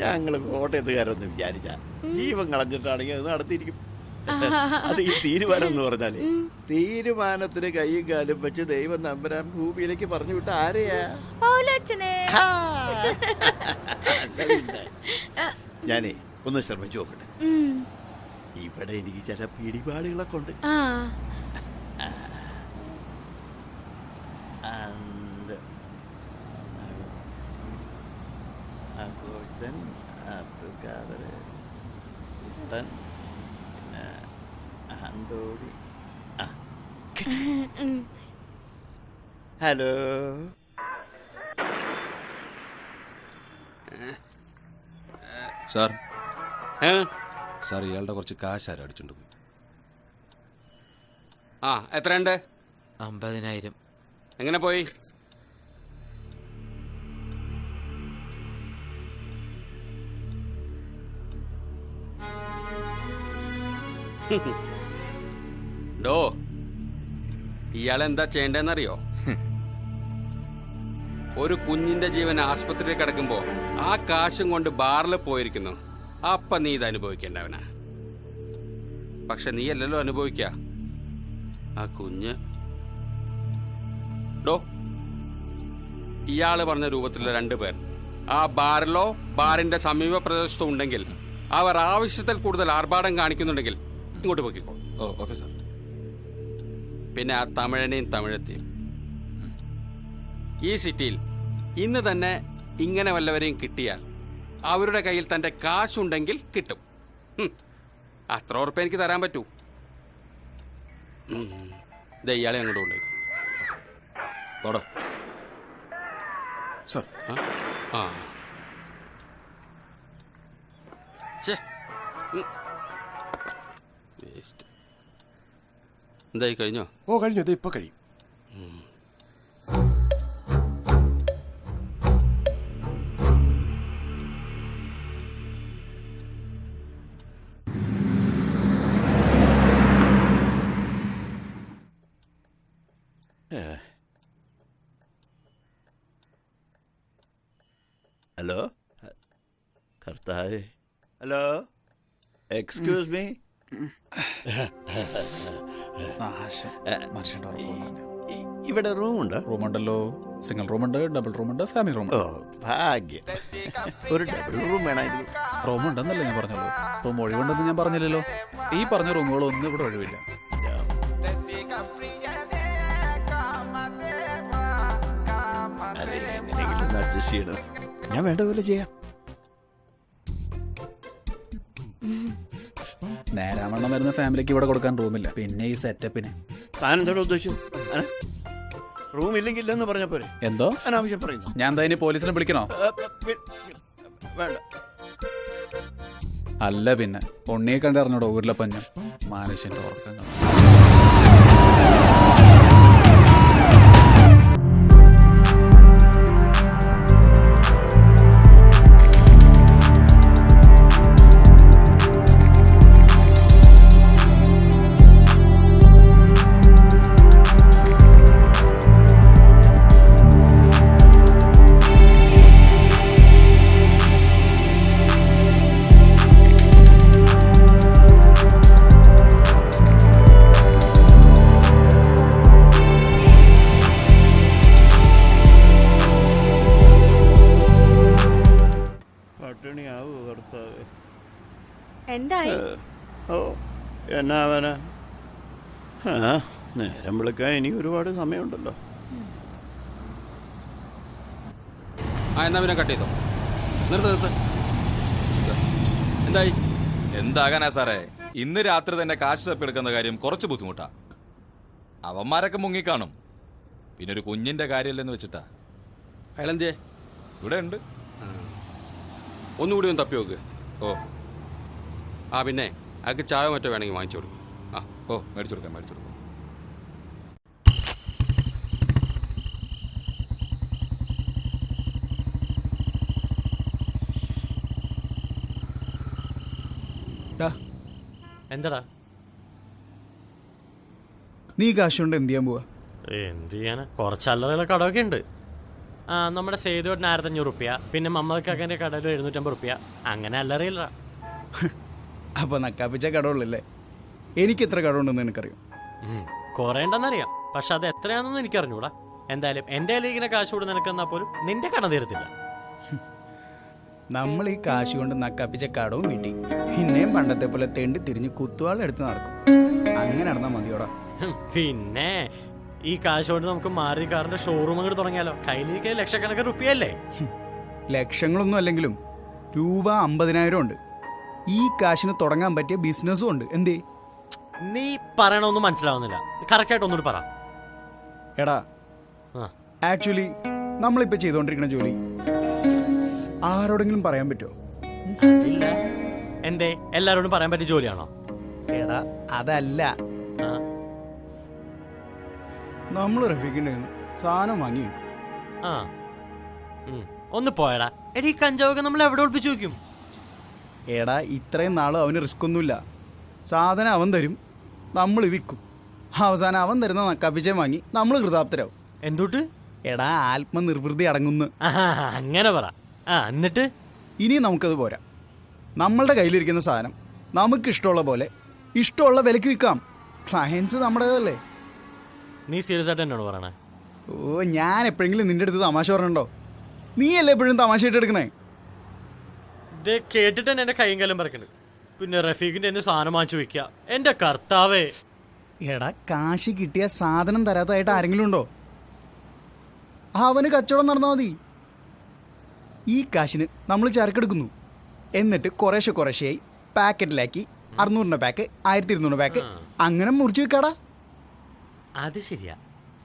ഞങ്ങള് കോട്ടയത്തുകാരൊന്നും വിചാരിച്ച ജീവൻ കളഞ്ഞിട്ടാണെങ്കിൽ അത് നടത്തിയിരിക്കും. അത് ഈ തീരുമാനം എന്ന് പറഞ്ഞാല് തീരുമാനത്തിന് കൈയും കാലും വെച്ച് ദൈവം നമ്പരാൻ ഭൂമിയിലേക്ക് പറഞ്ഞു വിട്ട ആരെയാ? ഞാനേ ഒന്ന് ശ്രമിച്ചു നോക്കട്ടെ. ഇവിടെ എനിക്ക് ചില പിടിപാടുകളൊക്കെ ഉണ്ട്. Hello, sir. സാർ, ഇയാളുടെ കുറച്ച് കാശ് ആരും അടിച്ചോണ്ട് പോയി. എത്രയുണ്ട്? 50,000. എങ്ങനെ പോയി? ഡോ, ഇയാളെന്താ ചെയ്യേണ്ടതെന്നറിയോ? ഒരു കുഞ്ഞിന്റെ ജീവൻ ആശുപത്രിയിൽ കിടക്കുമ്പോ ആ കാശും കൊണ്ട് ബാറിൽ പോയിരിക്കുന്നു. അപ്പൊ നീ ഇത് അനുഭവിക്കേണ്ടവനാ. പക്ഷെ നീ അല്ലല്ലോ അനുഭവിക്ക, ആ കുഞ്ഞ്. ഡോ, ഇയാള് പറഞ്ഞ രൂപത്തിലുള്ള 2 പേർ ആ ബാറിലോ ബാറിന്റെ സമീപ പ്രദേശത്തോ ഉണ്ടെങ്കിൽ, അവർ ആവശ്യത്തിൽ കൂടുതൽ ആർഭാടം കാണിക്കുന്നുണ്ടെങ്കിൽ ഇങ്ങോട്ട് പോയിക്കോ. Okay sir. പിന്നെ ആ തമിഴനെയും തമിഴത്തെയും ഈ സിറ്റിയിൽ ഇന്ന് തന്നെ ഇങ്ങനെ വല്ലവരെയും കിട്ടിയാൽ അവരുടെ കയ്യിൽ തൻ്റെ കാശുണ്ടെങ്കിൽ കിട്ടും. അത്ര ഉറപ്പ് എനിക്ക് തരാൻ പറ്റൂ. ഇയാളെ അങ്ങോട്ട് കൊണ്ടുപോയി. സാർ. എന്തായി, കഴിഞ്ഞോ? കഴിഞ്ഞു. ഇത് ഇപ്പൊ കഴിയും. ഹലോ, കർത്താവേ. Hello, excuse me. ഇവിടെ റൂമുണ്ട്? റൂമുണ്ടല്ലോ. സിംഗിൾ റൂമുണ്ട്, ഡബിൾ റൂമുണ്ട്, ഫാമിലി റൂമുണ്ട്. ഭാഗ്യം. ഒരു ഡബിൾ റൂം വേണമായിരുന്നു. റൂമുണ്ടെന്നല്ലേ ഞാൻ പറഞ്ഞുള്ളൂ. റൂം ഒഴിവുണ്ടെന്ന് ഞാൻ പറഞ്ഞില്ലല്ലോ. ഈ പറഞ്ഞ റൂമുകളൊന്നും ഇവിടെ ഒഴിവില്ല. അഡ്ജസ്റ്റ് ചെയ്യണം. ഞാൻ വേണ്ട പോലെ ചെയ്യാം. നേരാവണ്ണം വരുന്ന ഫാമിലിക്ക് ഇവിടെ കൊടുക്കാൻ റൂമില്ല. പിന്നെ ഈ സെറ്റപ്പിന് താൻ എന്താ ഉദ്ദേശിച്ചു? റൂം ഇല്ലെങ്കിൽ ഇല്ലെന്ന് പറഞ്ഞ പോരെ. എന്തോ അനാവശ്യം പറയുന്നു. ഞാൻ എന്താ ഇനി പോലീസിനെ വിളിക്കണോ? വേണ്ട. അല്ല പിന്നെ ഉണ്ണിയെ കണ്ട് അറിഞ്ഞോടോ ഉരുളപ്പഞ്ഞം മനുഷ്യന്റെ ഉറക്കം. പട്ടിണിയാവൂ ഭർത്താവ്. എന്തായി? ഓ എന്നാവന. നേരം വിളിക്കാൻ ഇനി ഒരുപാട് സമയമുണ്ടല്ലോ. എന്നാ പിന്നെ കട്ട് ചെയ്തോ. നിർത്ത്. എന്തായി? എന്താകാനാ സാറേ, ഇന്ന് രാത്രി തന്നെ കാശ് തപ്പിയെടുക്കുന്ന കാര്യം കുറച്ച് ബുദ്ധിമുട്ടാ. അവന്മാരൊക്കെ മുങ്ങിക്കാണും. പിന്നെ ഒരു കുഞ്ഞിന്റെ കാര്യമല്ലെന്ന് വെച്ചിട്ടാ. അയാളെന്തേ? ഇവിടെ ഉണ്ട്. ഒന്നുകൂടി ഒന്ന് തപ്പി നോക്ക്. ഓ പിന്നെ അയാൾക്ക് ചായ മറ്റോ വേണമെങ്കിൽ വാങ്ങിച്ചു കൊടുക്കും. ഓ മേടിച്ചു കൊടുക്കാം. എന്താടാ നീ കാശ് കൊണ്ട് എന്ത് ചെയ്യാൻ പോവാ? എന്ത് ചെയ്യാനാ, കുറച്ച് അല്ലറയിലെ കടമൊക്കെ ഉണ്ട്. നമ്മുടെ സേതുവേട്ടന് 1500 റുപ്യ, പിന്നെ മമ്മക്കാക്കൻ്റെ കടയിൽ 750 റുപ്യ, അങ്ങനെ അല്ലറിയില്ല. അപ്പൊ നക്കാപ്പിച്ച കടമുള്ളല്ലേ? എനിക്ക് എത്ര കടമുണ്ടെന്ന് എനിക്കറിയാം. കുറേ ഉണ്ടെന്നറിയാം, പക്ഷെ അത് എത്രയാണെന്ന് എനിക്കറിഞ്ഞൂടാ. എന്തായാലും എൻ്റെ കയ്യിൽ ഇങ്ങനെ കാശ് കൂടെ നിനക്കെന്നാൽ പോലും നിന്റെ കട തീരത്തില്ല. നമ്മൾ ഈ കാശ് കൊണ്ട് നക്കാപ്പിച്ച കടവും കിട്ടി, പിന്നെയും പണ്ടത്തെ പോലെ തെണ്ടി തിരിഞ്ഞ് കുത്തുവാളെടുത്ത് നടക്കും. അങ്ങനെ നടന്നാൽ മതിയോടാ. പിന്നെ ഈ കാശ് കൊണ്ട് നമുക്ക് മാറി കാറിന്റെ ഷോറൂം അങ്ങോട്ട് തുടങ്ങിയാലോ? കയ്യിലേക്ക് ലക്ഷക്കണക്കിന് റുപ്യല്ലേ? ലക്ഷങ്ങളൊന്നും അല്ലെങ്കിലും രൂപ 50,000 ഉണ്ട്. ഈ കാശിന് തുടങ്ങാൻ പറ്റിയ ബിസിനസ്സും ഉണ്ട്. എന്തേ നീ പറയണൊന്നും മനസ്സിലാവുന്നില്ല. കറക്റ്റായിട്ട് ഒന്നുകൂടി പറ. എടാ, ആക്ച്വലി നമ്മളിപ്പോൾ ചെയ്തുകൊണ്ടിരിക്കുന്ന ജോലി ആരോടെങ്കിലും പറയാൻ പറ്റുമോ? എന്തേ, എല്ലാരോടും പറയാൻ പറ്റിയ ജോലിയാണോ? എടാ അതല്ല, നമ്മൾ റഫീഖിന്റെ സാധനം വാങ്ങി വെക്കും. ഒന്ന് പോയടാ. എടീ, കഞ്ചാവൊക്കെ നമ്മൾ എവിടെ ഒളിപ്പിച്ചു വെക്കും? എടാ, ഇത്രയും നാളും അവന് റിസ്ക് ഒന്നുമില്ല. സാധനം അവൻ തരും, നമ്മൾ വിൽക്കും. അവസാനം അവൻ തരുന്ന നക്കാപ്പിച്ചയും വാങ്ങി നമ്മൾ കൃതാപ്തരാവും. എന്തുട്ട്? എടാ, ആത്മനിർവൃതി അടങ്ങുന്നു. അങ്ങനെ പറ. എന്നിട്ട് ഇനി നമുക്കത് പോരാ. നമ്മളുടെ കയ്യിലിരിക്കുന്ന സാധനം നമുക്ക് ഇഷ്ടമുള്ള പോലെ ഇഷ്ടമുള്ള വിലക്ക് വിൽക്കാം. ക്ലയൻസ് നമ്മുടേതല്ലേ. നീ സീരിയസ് ആയിട്ട് എന്നോട് പറയണേ? ഓ, ഞാൻ എപ്പോഴെങ്കിലും നിന്റെ അടുത്ത് തമാശ പറഞ്ഞിട്ടുണ്ടോ? നീ അല്ലേ എപ്പോഴും തമാശയായിട്ട് എടുക്കണേ? ഇത് കേട്ടിട്ട് തന്നെ എന്റെ കൈയും കാലം പറക്കുന്നുണ്ട്. പിന്നെ റഫീഖിന്റെ എന്ന് സാധനം വാങ്ങിച്ചു വെക്കുക. എന്റെ കർത്താവേ. എടാ, കാശ് കിട്ടിയ സാധനം തരാത്തതായിട്ട് ആരെങ്കിലും ഉണ്ടോ? അവന് കച്ചവടം നടന്നാൽ മതി. ഈ കാശിന് നമ്മൾ ചരക്കെടുക്കുന്നു, എന്നിട്ട് കുറേശ്ശെയായി പാക്കറ്റിലാക്കി 600 പാക്ക്, 1200 പാക്ക് അങ്ങനെ മുറിച്ച് വെക്കാടാ. അത് ശരിയാ.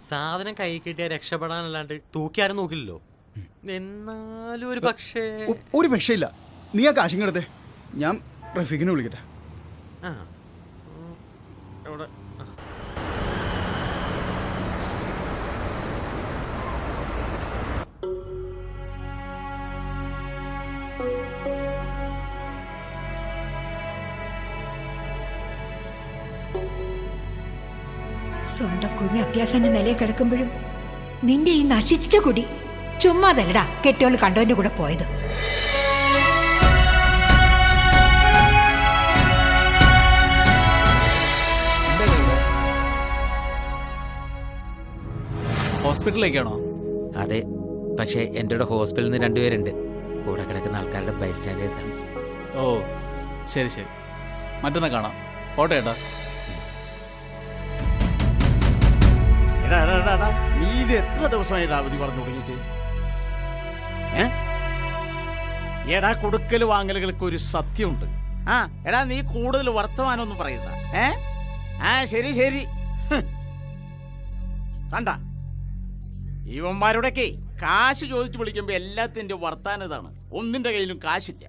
സാധനം കൈ കിട്ടിയാൽ രക്ഷപ്പെടാനല്ലാണ്ട് തൂക്കിയാരും നോക്കില്ലല്ലോ. എന്നാലും ഒരു പക്ഷേ ഇല്ല. നീ ആ കാശിങ് എടുത്തേ, ഞാൻ റഫീഖിനെ വിളിക്കട്ടെ. സ്വന്തം കുഞ്ഞ് അത്യാസന്റെ നിലയിൽ കിടക്കുമ്പോഴും നിന്റെ ഈ നശിച്ച കുടി ചുമ്മാതല്ലടാ കെട്ടിയോള് കണ്ടോന്റെ കൂടെ പോയത്. ഹോസ്പിറ്റലിലേക്കാണോ? അതെ, പക്ഷേ എൻ്റെ കൂടെ ഹോസ്പിറ്റലിൽ നിന്ന് 2 പേരുണ്ട്. കൂടെ കിടക്കുന്ന ആൾക്കാരുടെ ബൈസ്റ്റാൻഡേഴ്സാണ്. ഓ ശരി, മറ്റൊന്ന് കാണാം. ഓട്ടെ ഏട്ടാ. നീ ഇത് എത്ര ദിവസമായിട്ട് അവധി പറഞ്ഞു തുടങ്ങിയിട്ട്? എടാ, കൊടുക്കൽ വാങ്ങലുകൾക്ക് ഒരു സത്യമുണ്ട്. എടാ, നീ കൂടുതൽ വർത്തമാനമൊന്നും പറയുന്ന. ശരി കണ്ട ഇവന്മാരുടെയൊക്കെ കാശ് ചോദിച്ചു വിളിക്കുമ്പോൾ എല്ലാത്തിൻ്റെ വർത്താനം ഇതാണ്. ഒന്നിൻ്റെ കയ്യിലും കാശില്ല.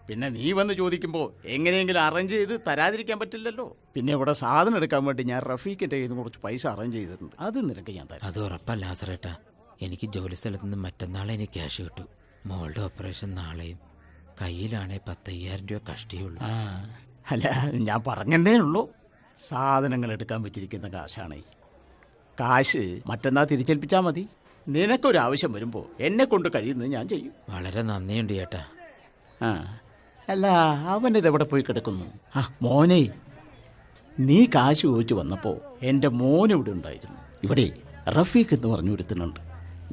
പിന്നെ നീ വന്ന് ചോദിക്കുമ്പോൾ എങ്ങനെയെങ്കിലും അറേഞ്ച് ചെയ്ത് തരാതിരിക്കാൻ പറ്റില്ലല്ലോ. പിന്നെ ഇവിടെ സാധനം എടുക്കാൻ വേണ്ടി ഞാൻ റഫീഖിൻ്റെ കയ്യിൽ നിന്ന് കുറച്ച് പൈസ അറേഞ്ച് ചെയ്തിട്ടുണ്ട്. അത് നിനക്ക് ഞാൻ തരാം. അത് ഉറപ്പല്ല ലാസറേട്ടാ. എനിക്ക് ജോലി സ്ഥലത്ത് നിന്ന് മറ്റന്നാളെ എനിക്ക് ക്യാഷ് കിട്ടും. മോളുടെ ഓപ്പറേഷൻ നാളെയും. കയ്യിലാണേ 10,000 രൂപ കഷ്ടിയുള്ളൂ. അല്ല, ഞാൻ പറഞ്ഞതേ ഉള്ളൂ. സാധനങ്ങൾ എടുക്കാൻ വെച്ചിരിക്കുന്ന കാശാണ്. കാശ് മറ്റന്നാൾ തിരിച്ചേൽപ്പിച്ചാൽ മതി. നിനക്കൊരാവശ്യം വരുമ്പോൾ എന്നെ കൊണ്ട് കഴിയുന്നത് ഞാൻ ചെയ്യും. വളരെ നന്ദിയുണ്ട് ചേട്ടാ. അല്ല, അവനിതെവിടെ പോയി കിടക്കുന്നു? മോനെ, നീ കാശ് ചോദിച്ചു വന്നപ്പോൾ എൻ്റെ മോനിവിടെ ഉണ്ടായിരുന്നു. ഇവിടെ റഫീഖ് എന്ന് പറഞ്ഞു ഒരുത്തുന്നുണ്ട്.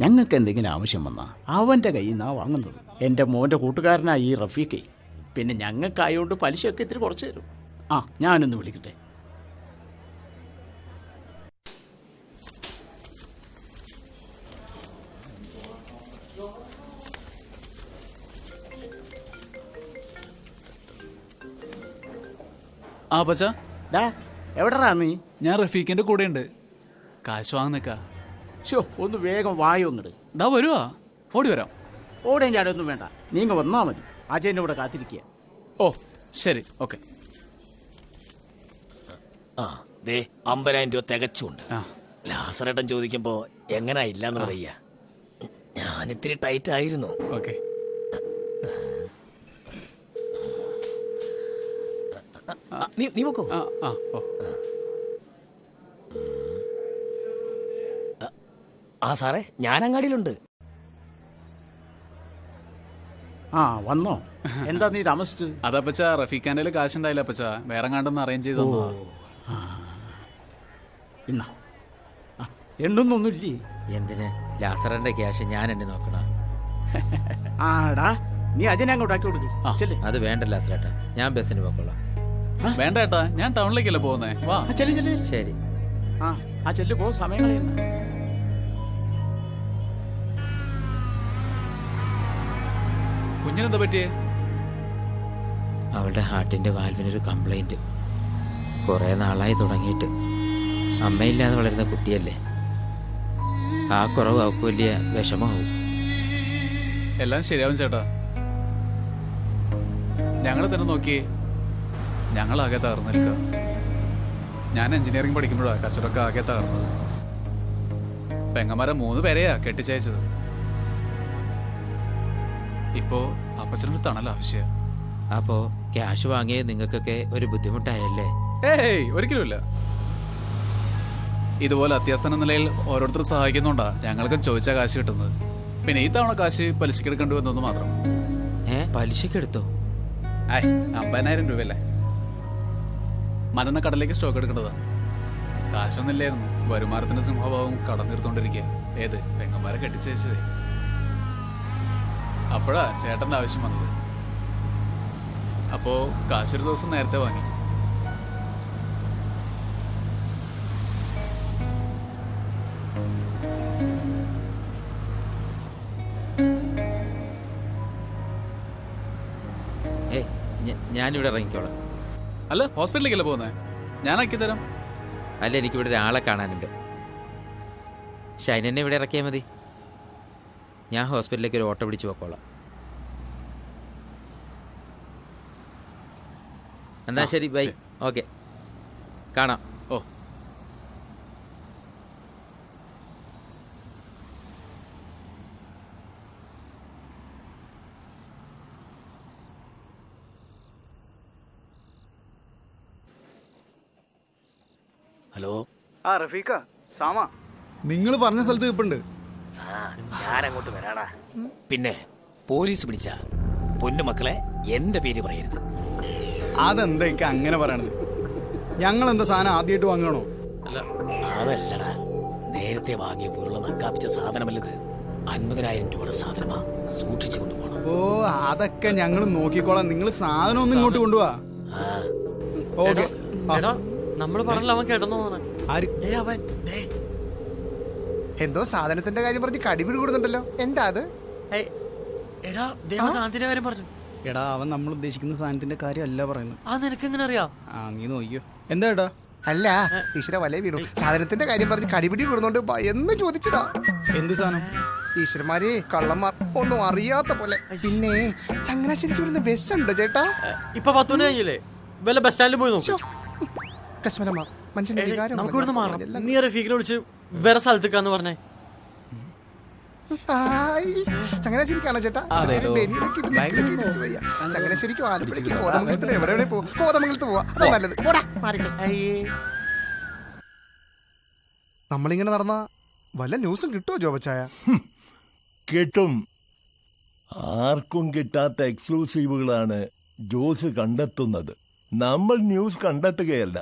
ഞങ്ങൾക്ക് എന്തെങ്കിലും ആവശ്യം വന്നാൽ അവൻ്റെ കയ്യിൽ നിന്നാണ് വാങ്ങുന്നത്. എൻ്റെ മോൻ്റെ കൂട്ടുകാരനാണ് ഈ റഫീഖേ. പിന്നെ ഞങ്ങൾക്കായതുകൊണ്ട് പലിശയൊക്കെ ഇത്തിരി കുറച്ച് തരും. ഞാനൊന്ന് വിളിക്കട്ടെ. ആ പച്ച, എവിടെടാ നീ? ഞാൻ റഫീഖിന്റെ കൂടെ ഉണ്ട്. കാശ് വാങ്ങുന്നേക്കാ. ഒന്ന് വേഗം വായൊന്നിട്. വരുവാ, ഓടി വരാം. ഓടേം ചാടൊന്നും വേണ്ട, നീങ്ങ വന്നാ മതി. അജയൻ്റെ കൂടെ കാത്തിരിക്കുക. ശരി, ഓക്കെ. 50,000 രൂപ തികച്ചുണ്ട്. ലാസറേട്ടൻ ചോദിക്കുമ്പോ എങ്ങനെ ഇല്ലാന്ന് പറയാ. ഞാനിത്തിരി ടൈറ്റ് ആയിരുന്നു. ഓക്കെ. നീ നോക്കൂ. സാറേ, ഞാൻ അങ്ങാടിയിലുണ്ട്. വന്നോ? എന്താ നീ താമസിച്ചു? അതപ്പച്ച റഫീഖാൻ്റെ കാശുണ്ടായില്ല അപ്പച്ച. വേറെ കണ്ടൊന്ന് അറേഞ്ച് ചെയ്ത് തന്നതാ. എണ്ണൊന്നൊന്നുമില്ലേ? എന്തിന്? ലാസറിന്റെ ക്യാഷ് ഞാൻ എന്നെ നോക്കണം. നീ അജയനെ അങ്ങോട്ടാക്കി കൊടുക്കും. അത് വേണ്ട ലാസറേട്ടാ, ഞാൻ ബസ്സിന് പോക്കോളാം. വേണ്ട ഏട്ടാ, ഞാൻ ടൗണിലേക്കല്ലേ പോകുന്നേ. വാ. ശരി. ചെല്ലു പോ, സമയങ്ങളെ. കുഞ്ഞിനെന്താ പറ്റിയേ? അവളുടെ ഹാർട്ടിന്റെ വാൽവിനൊരു കംപ്ലൈന്റ്. കുറെ നാളായി തുടങ്ങിയിട്ട്. അമ്മയില്ലാതെ വളരുന്ന കുട്ടിയല്ലേ. ആ കുറവ് അവൾക്ക് വലിയ വിഷമാവും. എല്ലാം ശരിയാവും ചേട്ടാ. ഞങ്ങളെ തന്നെ നോക്കിയേ, ഞങ്ങളാകെ തകർന്നിരിക്കുക. ഞാൻ എഞ്ചിനീയറിംഗ് പഠിക്കുമ്പോഴാണ് കച്ചവടമൊക്കെ ആകെ തകർന്നത്. പെങ്ങന്മാരെ 3 പേരെയാ കെട്ടിച്ചയച്ചത്. ഇപ്പോ അപ്പച്ചനൊരു തണൽ ആവശ്യം. അപ്പോ ക്യാഷ് വാങ്ങിയത് നിങ്ങൾക്കൊക്കെ ഒരു ബുദ്ധിമുട്ടായല്ലേ? ഒരിക്കലുമില്ല. ഇതുപോലെ അത്യാസന്ന നിലയിൽ ഓരോരുത്തർ സഹായിക്കുന്നുണ്ടാ ഞങ്ങൾക്ക് ചോദിച്ച കാശ് കിട്ടുന്നത്. പിന്നെ ഈ തവണ കാശ് പലിശക്ക് എടുക്കേണ്ടി വന്നു മാത്രം. പലിശക്ക് എടുത്തോ? 50,000 രൂപയല്ലേ. മരുന്ന കടലേക്ക് സ്റ്റോക്ക് എടുക്കേണ്ടതാ. കാശൊന്നുമില്ലായിരുന്നു. വരുമാനത്തിന്റെ സിംഹഭാവം കടം തീർത്തോണ്ടിരിക്കുക. പെങ്ങന്മാരെ കെട്ടിച്ചയച്ചതേ. അപ്പോഴാ ചേട്ടന്റെ ആവശ്യം വന്നത്. അപ്പോ കാശൊരു ദിവസം നേരത്തെ വാങ്ങി. ഞാനിവിടെ ഇറങ്ങിക്കോളാം. അല്ല, ഹോസ്പിറ്റലിലേക്കല്ലേ പോകുന്നേ? ഞാൻ ആക്കി തരാം. അല്ല, എനിക്കിവിടെ ഒരാളെ കാണാനുണ്ട്. ഷൈനെ ഇവിടെ ഇറക്കിയാൽ മതി. ഞാൻ ഹോസ്പിറ്റലിലേക്ക് ഒരു ഓട്ടോ പിടിച്ച് പോക്കോളാം. എന്നാ ശരി, ബൈ. ഓക്കെ, കാണാം. ഹലോ. റഫീഖ, സാമ, നിങ്ങൾ പറഞ്ഞ സ്ഥലത്ത് ഇപ്പുണ്ട്. ഞാൻ അങ്ങോട്ട് വരാടാ. പിന്നെ പോലീസ് പിടിച്ച പൊന്നുമക്കളെ എന്റെ പേര് പറയരുത്. അതെന്താ അങ്ങനെ പറയണത്? ഞങ്ങൾ എന്താ സാധനം ആദ്യമായിട്ട് വാങ്ങണോ? അതല്ലടാ, നേരത്തെ വാങ്ങിയ പോലുള്ള നക്കാപ്പിച്ച സാധനമല്ലത്. 50,000 രൂപയുടെ സാധനമാ. സൂക്ഷിച്ചു കൊണ്ടുപോകണം. അതൊക്കെ ഞങ്ങൾ നോക്കിക്കോളാം. നിങ്ങൾ സാധനം ഒന്നും ഇങ്ങോട്ട് കൊണ്ടുപോവാ. ഓക്കെ. നമ്മള് പറഞ്ഞല്ലോ, അവൻ കേട്ടെന്നോ. എന്തോ സാധനത്തിന്റെ കാര്യം പറഞ്ഞ് കടിപിടി കൂടുന്നുണ്ടല്ലോ. എന്താ അത്? സാധനത്തിന്റെ കാര്യം പറഞ്ഞു. അവൻ നമ്മൾ ഉദ്ദേശിക്കുന്ന സാധനത്തിന്റെ കാര്യം അല്ല പറയുന്നത്. നിനക്ക് എങ്ങനെ അറിയാം? നീ നോക്കിയോ. എന്താ അല്ല ഈശ്വര വല വീണു. സാധനത്തിന്റെ കാര്യം പറഞ്ഞ് കടിപിടി വീടുന്നോണ്ട് ഭയന്ന് ചോദിച്ചതാ. എന്ത് സാധനം? ഈശ്വരന്മാരെ കള്ളന്മാർ ഒന്നും അറിയാത്ത പോലെ. പിന്നെ ചങ്ങനാശ്ശേരിക്ക് വിടുന്ന ബസ് ഉണ്ടോ ചേട്ടാ? ഇപ്പൊ 10 മണി കഴിഞ്ഞില്ലേ? വല്ല ബസ് സ്റ്റാൻഡിൽ പോയി നോക്കും. കശ്മലമാർ മനുഷ്യന്റെ വികാരം. നമുക്ക് ഇവിടുന്ന് മാറാം. നീ റഫീഖിനെ വിളിച്ച് വേറെ സ്ഥലത്തേക്കാന്ന് പറഞ്ഞേ. ചങ്ങനാശ്ശേരിക്കാണോ ചേട്ടാ? അതേലോ. ചങ്ങനാശ്ശേരിക്കും ആലപ്പുഴയ്ക്കും കോതമംഗലത്തിന് എവിടെ വേണേ പോവാം. കോതമംഗലത്ത് പോവാ, അതാ നല്ലത്. നമ്മളിങ്ങനെ നടന്ന വല്ല ന്യൂസും കിട്ടുമോ ജോബച്ചായ? കിട്ടും. ആർക്കും കിട്ടാത്ത എക്സ്ക്ലൂസീവുകളാണ് ജോസ് കണ്ടെത്തുന്നത്. നമ്മൾ ന്യൂസ് കണ്ടെത്തുകയല്ല,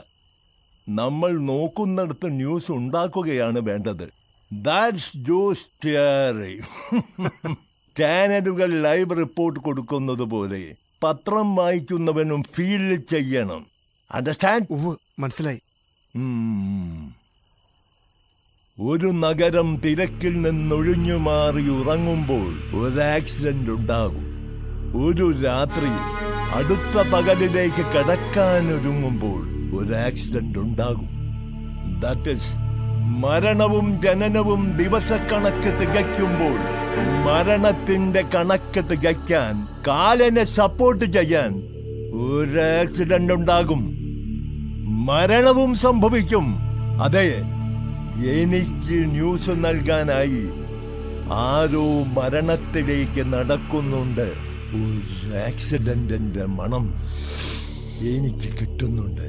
നമ്മൾ നോക്കുന്നിടത്ത് ന്യൂസ് ഉണ്ടാക്കുകയാണ് വേണ്ടത്. That's Jose theory. ചാനലുകൾ ലൈവ് റിപ്പോർട്ട് കൊടുക്കുന്നത് പോലെ പത്രം വായിക്കുന്നവനും ഫീൽ ചെയ്യണം. അണ്ടർസ്റ്റാൻഡ്? മനസ്സിലായി. ഒരു നഗരം തിരക്കിൽ നിന്നൊഴിഞ്ഞു മാറി ഉറങ്ങുമ്പോൾ ഒരു ആക്സിഡന്റ് ഉണ്ടാകും. ഒരു രാത്രി അടുത്ത പകലിലേക്ക് കടക്കാനൊരുങ്ങുമ്പോൾ ഒരു ആക്സിഡന്റ് ഉണ്ടാകും. ദാറ്റ് ഈസ് മരണവും ജനനവും ദിവസക്കണക്ക് തികയ്ക്കുമ്പോൾ മരണത്തിന്റെ കണക്ക് തികയ്ക്കാൻ, കാലനെ സപ്പോർട്ട് ചെയ്യാൻ ഒരു ആക്സിഡന്റ് ഉണ്ടാകും. മരണവും സംഭവിക്കും. അതെ, എനിക്ക് ന്യൂസ് നൽകാനായി ആരോ മരണത്തിലേക്ക് നടക്കുന്നുണ്ട്. ഒരു ആക്സിഡന്റിന്റെ മണം എനിക്ക് കിട്ടുന്നുണ്ട്.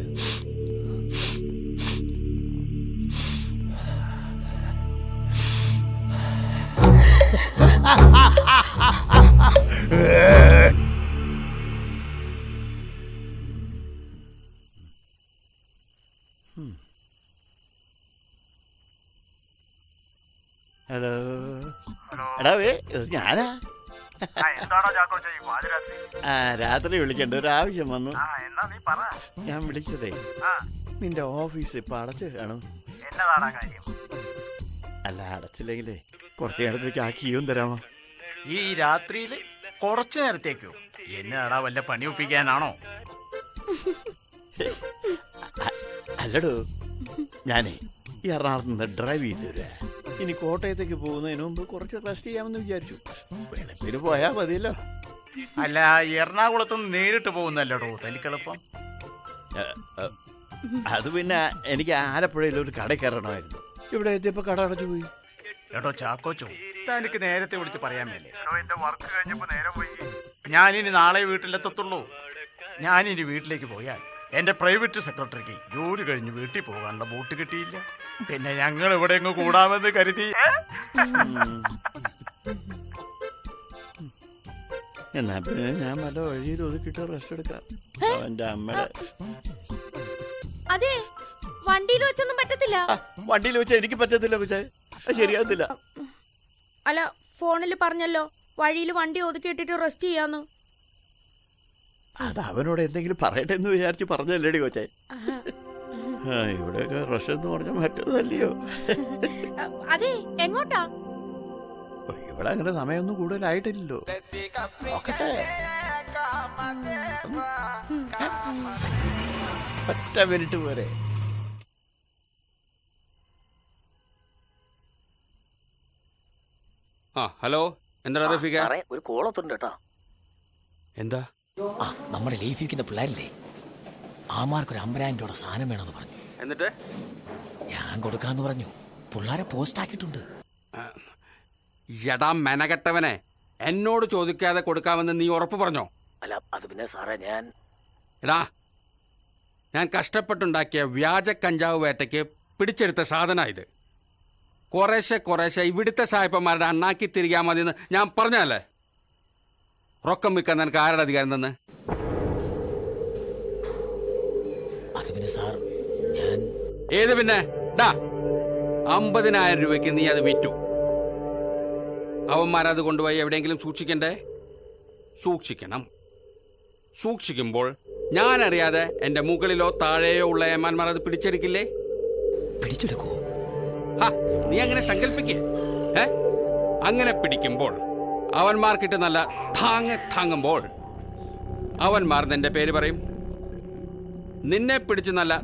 ഹലോ, എടാവേ ഞാനാ. രാത്രി വിളിക്കണ്ട, ഒരു ആവശ്യം വന്നു. ഞാൻ വിളിച്ചതേ നിന്റെ ഓഫീസ് ഇപ്പൊ അടച്ച് കാണും. അല്ല, അടച്ചില്ലെങ്കിലേ കുറച്ചു നേരത്തേക്ക് ആ കീയും തരാമോ? ഈ രാത്രിയില് കുറച്ചു നേരത്തേക്കോ? എന്നാടാ വല്ല പണി ഒപ്പിക്കാനാണോ? അല്ലടോ, ഞാനേ ഈ എറണാകുളത്ത് നിന്ന് ഡ്രൈവ് ചെയ്ത് തരാ. ഇനി കോട്ടയത്തേക്ക് പോകുന്നതിന് മുമ്പ് കുറച്ച് റെസ്റ്റ് ചെയ്യാമെന്ന് വിചാരിച്ചു. വെളുപ്പിന് പോയാ മതിയല്ലോ. അല്ല, എറണാകുളത്തുനിന്ന് നേരിട്ട് പോകുന്നല്ലോടോ തനിക്കെളുപ്പം. അത് പിന്നെ എനിക്ക് ആലപ്പുഴയിൽ ഒരു കട കയറണമായിരുന്നു. ഇവിടെ എത്തിയപ്പോ കട അടച്ചു പോയി. എടോ ചാക്കോച്ചോ, തനിക്ക് നേരത്തെ വിളിച്ച് പറയാൻ മേലേ? ഞാനിനി നാളെ വീട്ടിലെത്തത്തുള്ളൂ. ഞാനിനി വീട്ടിലേക്ക് പോയാൽ എന്റെ പ്രൈവറ്റ് സെക്രട്ടറിക്ക് ജോലി കഴിഞ്ഞ് വീട്ടിൽ പോകാനുള്ള ബോട്ട് കിട്ടിയില്ല. പിന്നെ ഞങ്ങൾ ഇവിടെ എങ്ങ് കൂടാമെന്ന് കരുതി. എന്നാ പിന്നെ ഞാൻ പല വഴിയിൽ ഒതുക്കിട്ട് റെസ്റ്റ് എടുക്കാം. അവന്റെ അമ്മയുടെ അതെ, വണ്ടിയിൽ വെച്ചൊന്നും പറ്റത്തില്ല. വണ്ടിയിൽ വെച്ചാൽ എനിക്ക് പറ്റത്തില്ല. പക്ഷേ ശരിയാകത്തില്ല. അല്ല, ഫോണിൽ പറഞ്ഞല്ലോ വഴിയിൽ വണ്ടി ഒതുക്കിയിട്ടിട്ട് റെസ്റ്റ് ചെയ്യാന്ന്. അത് അവനോട് എന്തെങ്കിലും പറയട്ടെ എന്ന് വിചാരിച്ച് പറഞ്ഞല്ലേടി കൊച്ചേ. ഇവിടെയൊക്കെ റഷ് എന്ന് പറഞ്ഞാൽ മറ്റേതല്ലയോ. അതെ, എങ്ങോട്ടാ? ഇവിടെ അങ്ങനെ സമയമൊന്നും കൂടുതലായിട്ടില്ലല്ലോ. നോക്കട്ടെ, ഒറ്റ മിനിറ്റ് പോരെ. ഹലോ, എന്താ റഫീഖ? ഒരു കോളത്തുണ്ട് കേട്ടോ. എന്താ? നമ്മുടെ ലീഫിക്കുന്ന പിള്ളേരില്ലേ, ആമാർക്കൊരു 50,000 രൂപ സാധനം വേണമെന്ന് പറഞ്ഞു. എന്നിട്ട് ഞാൻ കൊടുക്കാന്ന് പറഞ്ഞു. പിള്ളേരെ പോസ്റ്റ് ആക്കിയിട്ടുണ്ട്. എടാ മെനകെട്ടവനെ, എന്നോട് ചോദിക്കാതെ കൊടുക്കാമെന്ന് നീ ഉറപ്പ് പറഞ്ഞോ? അല്ല, അത് പിന്നെ സാറേ എടാ, ഞാൻ കഷ്ടപ്പെട്ടുണ്ടാക്കിയ വ്യാജ കഞ്ചാവ് വേട്ടയ്ക്ക് പിടിച്ചെടുത്ത സാധന ഇത്. കുറേശ്ശെ ഇവിടുത്തെ സായപ്പന്മാരുടെ അണ്ണാക്കി തിരികാൻ മതിയെന്ന് ഞാൻ പറഞ്ഞല്ലേ. റൊക്കം വിൽക്കാൻ നിനക്ക് ആരുടെ അധികാരം തന്നെ? ഏത് പിന്നെ? ഡാ, 50,000 രൂപയ്ക്ക് നീ അത് വിറ്റു. അവന്മാരത് കൊണ്ടുപോയി എവിടെയെങ്കിലും സൂക്ഷിക്കണ്ടേ? സൂക്ഷിക്കണം. സൂക്ഷിക്കുമ്പോൾ ഞാനറിയാതെ എൻ്റെ മുകളിലോ താഴെയോ ഉള്ള ഏമാന്മാർ അത് പിടിച്ചെടുക്കില്ലേ? പിടിച്ചെടുക്കൂ. നീ അങ്ങനെ സങ്കല്പിക്കേ. അങ്ങനെ പിടിക്കുമ്പോൾ അവന്മാർക്കിട്ട് നല്ല താങ്ങുമ്പോൾ അവന്മാർ നിന്റെ പേര് പറയും. നിന്നെ പിടിച്ച് നല്ല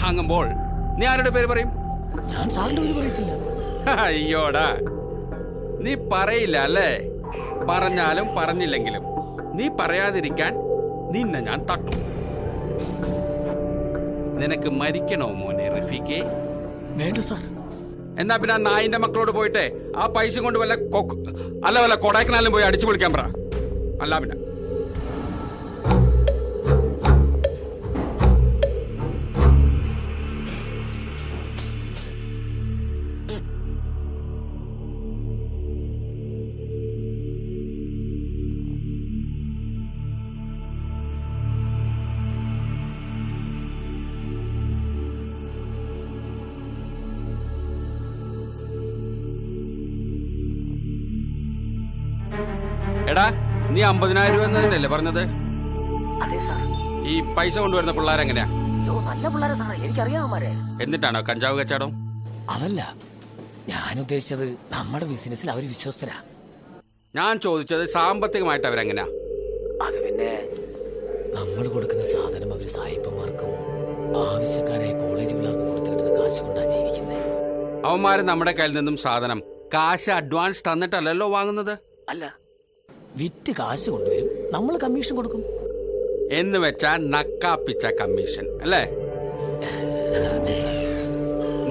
താങ്ങുമ്പോൾ നീ ആരുടെ പേര് പറയും? ഞാൻ സാറിന്റെ പേര് പറയത്തില്ല. അയ്യോടാ, നീ പറയില്ല അല്ലേ? പറഞ്ഞാലും പറഞ്ഞില്ലെങ്കിലും നീ പറയാതിരിക്കാൻ നിന്നെ ഞാൻ തട്ടും. നിനക്ക് മരിക്കണോ മോനെ റഫീഖേ? വേണ്ട സാർ. എന്നാ പിന്നെ ആ നായിന്റെ മക്കളോട് പോയിട്ട് ആ പൈസ കൊണ്ട് വല്ല വല്ല കൊടൈക്കനാലും പോയി അടിച്ചു പൊളിക്കാൻ പറ. അല്ല പിന്നെ എടാ, നീ 50,000 രൂപ എന്നല്ലേ പറഞ്ഞത്? ഈ പൈസ കൊണ്ടുവരുന്ന പിള്ളേരെങ്ങനെയാ? നല്ല പിള്ളേരെ സാറേ, എനിക്കറിയാവുമാരെ. എന്നിട്ടാണോ കഞ്ചാവ് കച്ചവടം? അതല്ല ഞാൻ ഉദ്ദേശിച്ചത്, നമ്മുടെ ബിസിനസ്സിൽ അവര് വിശ്വസ്തരാ. ഞാൻ ചോദിച്ചത് സാമ്പത്തികമായിട്ട് അവരെങ്ങനെയാ? അത് പിന്നെ നമ്മൾ കൊടുക്കുന്ന സാധനം അവര് സായിപ്പന്മാർക്കും ആവശ്യക്കാരായ കോളേജ് പിള്ളേർക്കും കൊടുത്തിട്ട് കാശ് കൊണ്ടാ ജീവിക്കുന്നത്. അവന്മാര് നമ്മുടെ കയ്യിൽ നിന്നും സാധനം കാശ് അഡ്വാൻസ് തന്നിട്ടല്ലല്ലോ വാങ്ങുന്നത്. അല്ല, വിറ്റ് കാശ് കൊണ്ടുവരും, നമ്മൾ കമ്മീഷൻ കൊടുക്കും. എന്ന് വെച്ചാ നക്കാപ്പിച്ച കമ്മീഷൻ അല്ലേ?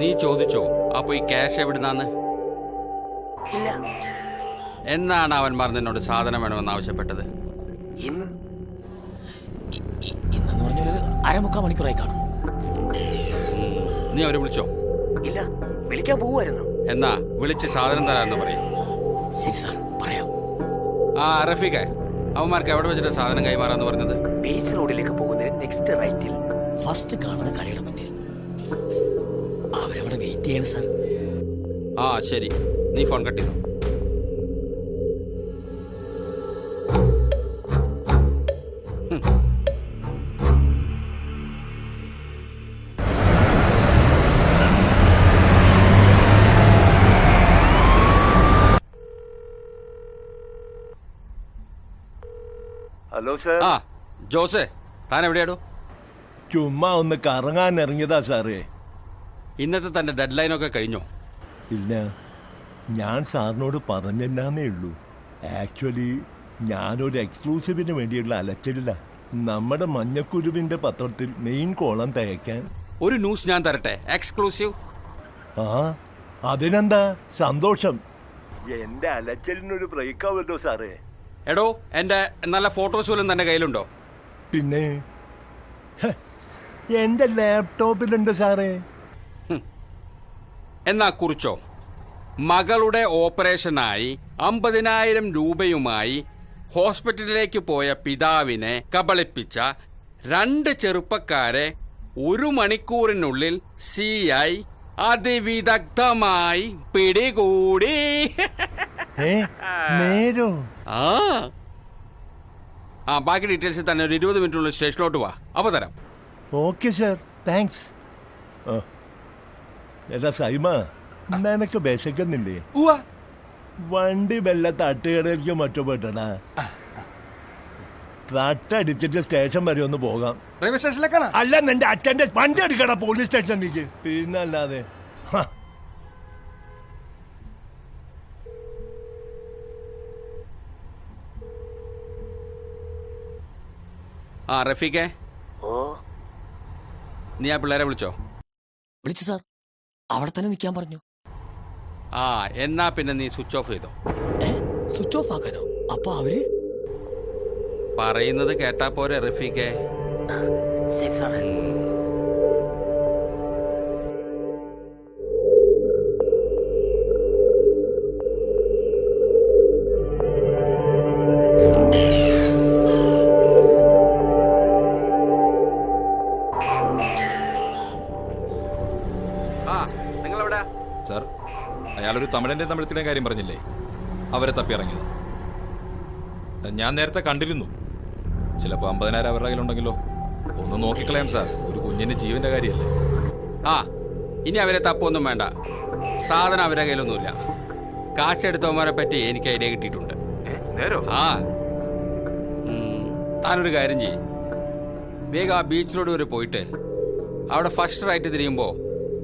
നീ ചോദിച്ചോ അപ്പൊ ഈ ക്യാഷ് എവിടുന്നാന്ന്? ഇല്ല. എന്നാണ് അവന്മാർ നിന്നോട് സാധനം വേണമെന്ന് ആവശ്യപ്പെട്ടത്? ഇന്നെന്ന് പറഞ്ഞൊരു 3/4 മണിക്കൂറായി കാണും. നീ അവരെ വിളിച്ചോ? ഇല്ല, വിളിക്കാൻ പോവുമായിരുന്നു. എന്നാ വിളിച്ച് സാധനം തരാമെന്ന് പറയും. ശരി സാർ, പറയാം. ആ റഫീഖെ, അവന്മാർക്ക് എവിടെ വെച്ചിട്ട് സാധനം കൈമാറാന്ന് പറഞ്ഞത്? ബീച്ച് റോഡിലേക്ക് പോകുന്നതിന് നെക്സ്റ്റ് റൈറ്റിൽ ഫസ്റ്റ് കാണുന്ന കടയുടെ മുന്നിൽ. അവരവിടെ വെയിറ്റ് ചെയ്യണം സാർ. ആ ശരി, നീ ഫോൺ കട്ട് ചെയ്തു. Hello sir. ആ ജോസേ, താൻ എവിടെയാടോ? ചുമ്മാ ഒന്ന് കറങ്ങാൻ ഇറങ്ങിയതാ സാറേ. ഇന്നത്തെ തന്റെ ഡെഡ് ലൈനൊക്കെ കഴിഞ്ഞോ? ഇല്ല, ഞാൻ സാറിനോട് പറഞ്ഞെന്നേ ഉള്ളൂ. ആക്ച്വലി ഞാനൊരു എക്സ്ക്ലൂസീവിന് വേണ്ടിയുള്ള അലച്ചില്ല. നമ്മുടെ മഞ്ഞക്കുരുവിന്റെ പത്രത്തിൽ മെയിൻ കോളം തയ്ക്കാൻ ഒരു ന്യൂസ് ഞാൻ തരട്ടെ, എക്സ്ക്ലൂസീവ്. ആ അതിനെന്താ സന്തോഷം. എന്റെ അലച്ചലിനൊരു ബ്രേക്ക് ആവല്ലോ സാറേ. എടോ, എന്റെ നല്ല ഫോട്ടോസ് പോലും തന്റെ കയ്യിലുണ്ടോ? പിന്നെ എന്റെ ലാപ്ടോപ്പിലുണ്ട് സാറേ. എന്നാ കുറിച്ചോ. മകളുടെ ഓപ്പറേഷനായി 50,000 രൂപയുമായി ഹോസ്പിറ്റലിലേക്ക് പോയ പിതാവിനെ കബളിപ്പിച്ച 2 ചെറുപ്പക്കാരെ 1 മണിക്കൂറിനുള്ളിൽ CI അതിവിദഗ്ധമായി പിടികൂടി. നേരോ? ആ ബാക്കി ഡീറ്റെയിൽസ് തന്നെ ഒരു 20 മിനിറ്റിനുള്ളിൽ സ്റ്റേഷനിലോട്ട് വാ, അപ്പൊ തരാം. Okay sir, thanks. എടാ സൈമ, നിനക്ക് വിശക്കുന്നില്ലേ? വണ്ടി വല്ല തട്ടുകടയിലേക്ക് മറ്റുപെട്ടടാ. തട്ടടിച്ചിട്ട് സ്റ്റേഷൻ വരെ ഒന്ന് പോകാം. റെയിൽവേ സ്റ്റേഷനിലേക്കാണ്? അല്ല, നിന്റെ അച്ഛൻ്റെ വണ്ടി എടുക്കടാ പോലീസ് സ്റ്റേഷനിലേക്ക്. പിന്നല്ലാതെ ആ റഫീഖേ, നീ ആ പിള്ളേരെ വിളിച്ചോ? വിളിച്ചു സാർ, അവിടെ തന്നെ നിൽക്കാൻ പറഞ്ഞു. ആ എന്നാ പിന്നെ നീ സ്വിച്ച് ഓഫ് ചെയ്തോ. സ്വിച്ച് ഓഫ് ആക്കാനോ? അപ്പൊ അവര് പറയുന്നത് കേട്ടാ പോരെ റഫീഖേ? ശരി സാർ. സാർ, അയാളൊരു തമിഴത്തിലെയും കാര്യം പറഞ്ഞില്ലേ, അവരെ തപ്പി ഇറങ്ങിയത്. ഞാൻ നേരത്തെ കണ്ടിരുന്നു. ചിലപ്പോൾ 50,000 അവരുടെ കയ്യിലുണ്ടെങ്കിലോ? ഒന്ന് നോക്കിക്കളയാം സാർ, ഒരു കുഞ്ഞിന്റെ ജീവന്റെ കാര്യമല്ലേ. ആ ഇനി അവരെ തപ്പൊന്നും വേണ്ട, സാധനം അവരുടെ കയ്യിലൊന്നുമില്ല. കാശെടുത്തവന്മാരെ പറ്റി എനിക്ക് ഐഡിയ കിട്ടിയിട്ടുണ്ട്. ആ താനൊരു കാര്യം ചെയ്യും, വേഗം ആ ബീച്ച് റോഡ് വരെ പോയിട്ട് അവിടെ ഫസ്റ്റ് റൈറ്റ് തിരിയുമ്പോൾ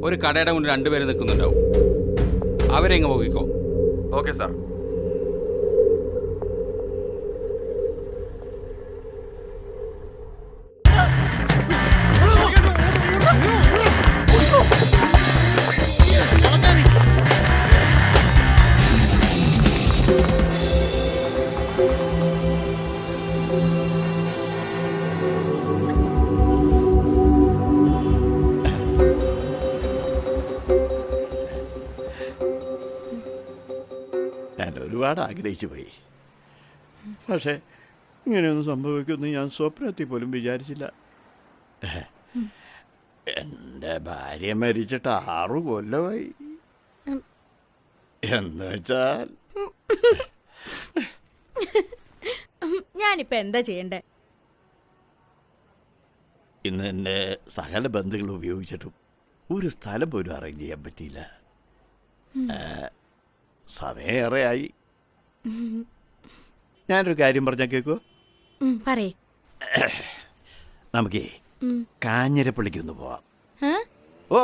ഒരു കടയുടെ മുന്നിൽ 2 പേര് നിൽക്കുന്നുണ്ടാവും. അവരെങ്ങ് പോകിക്കോ. Okay sir. ഞാൻ ഒരുപാട് ആഗ്രഹിച്ചു പോയി. പക്ഷേ ഇങ്ങനെയൊന്നും സംഭവിക്കുമെന്ന് ഞാൻ സ്വപ്നത്തിൽ പോലും വിചാരിച്ചില്ല. എൻ്റെ ഭാര്യ മരിച്ചിട്ട് 6 കൊല്ലമായി. എന്ന് വെച്ചാൽ ഞാനിപ്പോ എന്താ ചെയ്യണ്ടേ? ഇന്ന് എൻ്റെ സകല ബന്ധുക്കൾ ഉപയോഗിച്ചിട്ടും ഒരു സ്ഥലം പോലും അറേഞ്ച് ചെയ്യാൻ പറ്റിയില്ല. സമയേറെയായി. ഞാനൊരു കാര്യം പറഞ്ഞാൽ കേൾക്കോ? പറയേ. നമുക്കേ കാഞ്ഞിരപ്പള്ളിക്കൊന്ന് പോവാം. ഓ,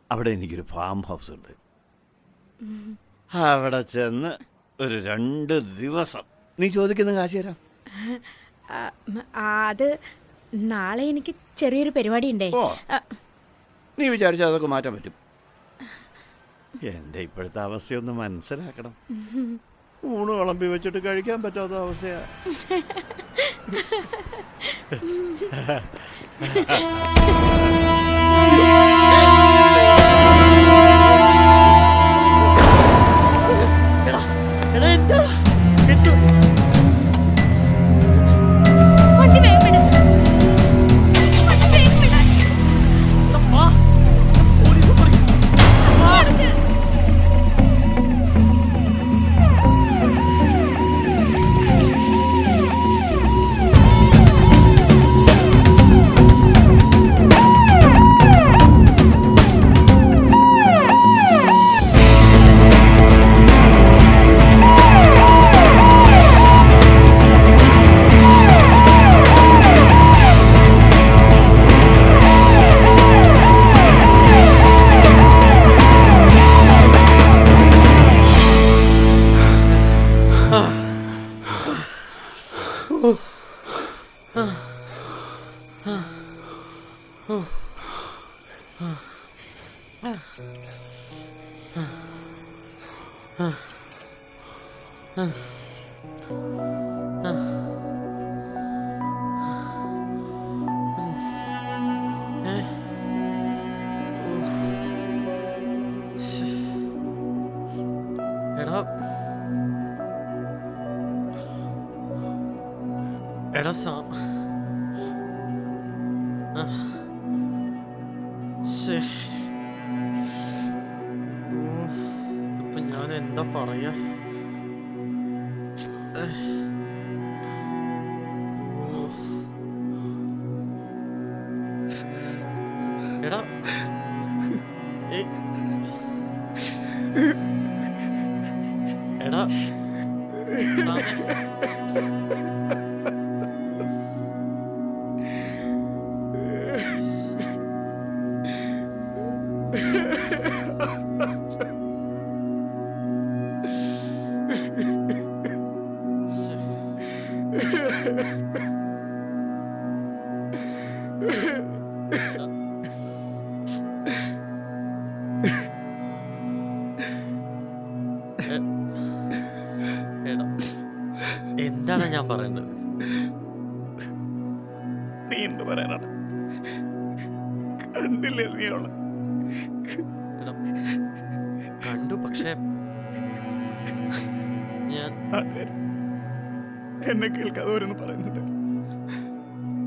അവിടെ എനിക്കൊരു ഫാം ഹൗസ് ഉണ്ട്. അവിടെ ചെന്ന് ഒരു 2 ദിവസം നീ ചോദിക്കുന്ന കാശ് തരാം. അത് നാളെ എനിക്ക് ചെറിയൊരു പരിപാടി ഉണ്ടേ. നീ വിചാരിച്ചാൽ അതൊക്കെ മാറ്റാൻ പറ്റും. എൻ്റെ ഇപ്പോഴത്തെ അവസ്ഥയൊന്ന് മനസ്സിലാക്കണം. ഊണ് വിളമ്പി വെച്ചിട്ട് കഴിക്കാൻ പറ്റാത്ത അവസ്ഥയാ. എടാ സാം, ഇപ്പൊ ഞാൻ എന്താ പറയാ? എടാ എടാ എന്താണ് ഞാൻ പറയുന്നത്? നീ എന്ത് പറയാനാണ്? കണ്ടില്ലേ നീ അവളെ? കണ്ടു, പക്ഷേ ഞാൻ എന്നെ കേൾക്കാതെ ഓരോന്ന് പറയുന്നുണ്ട്.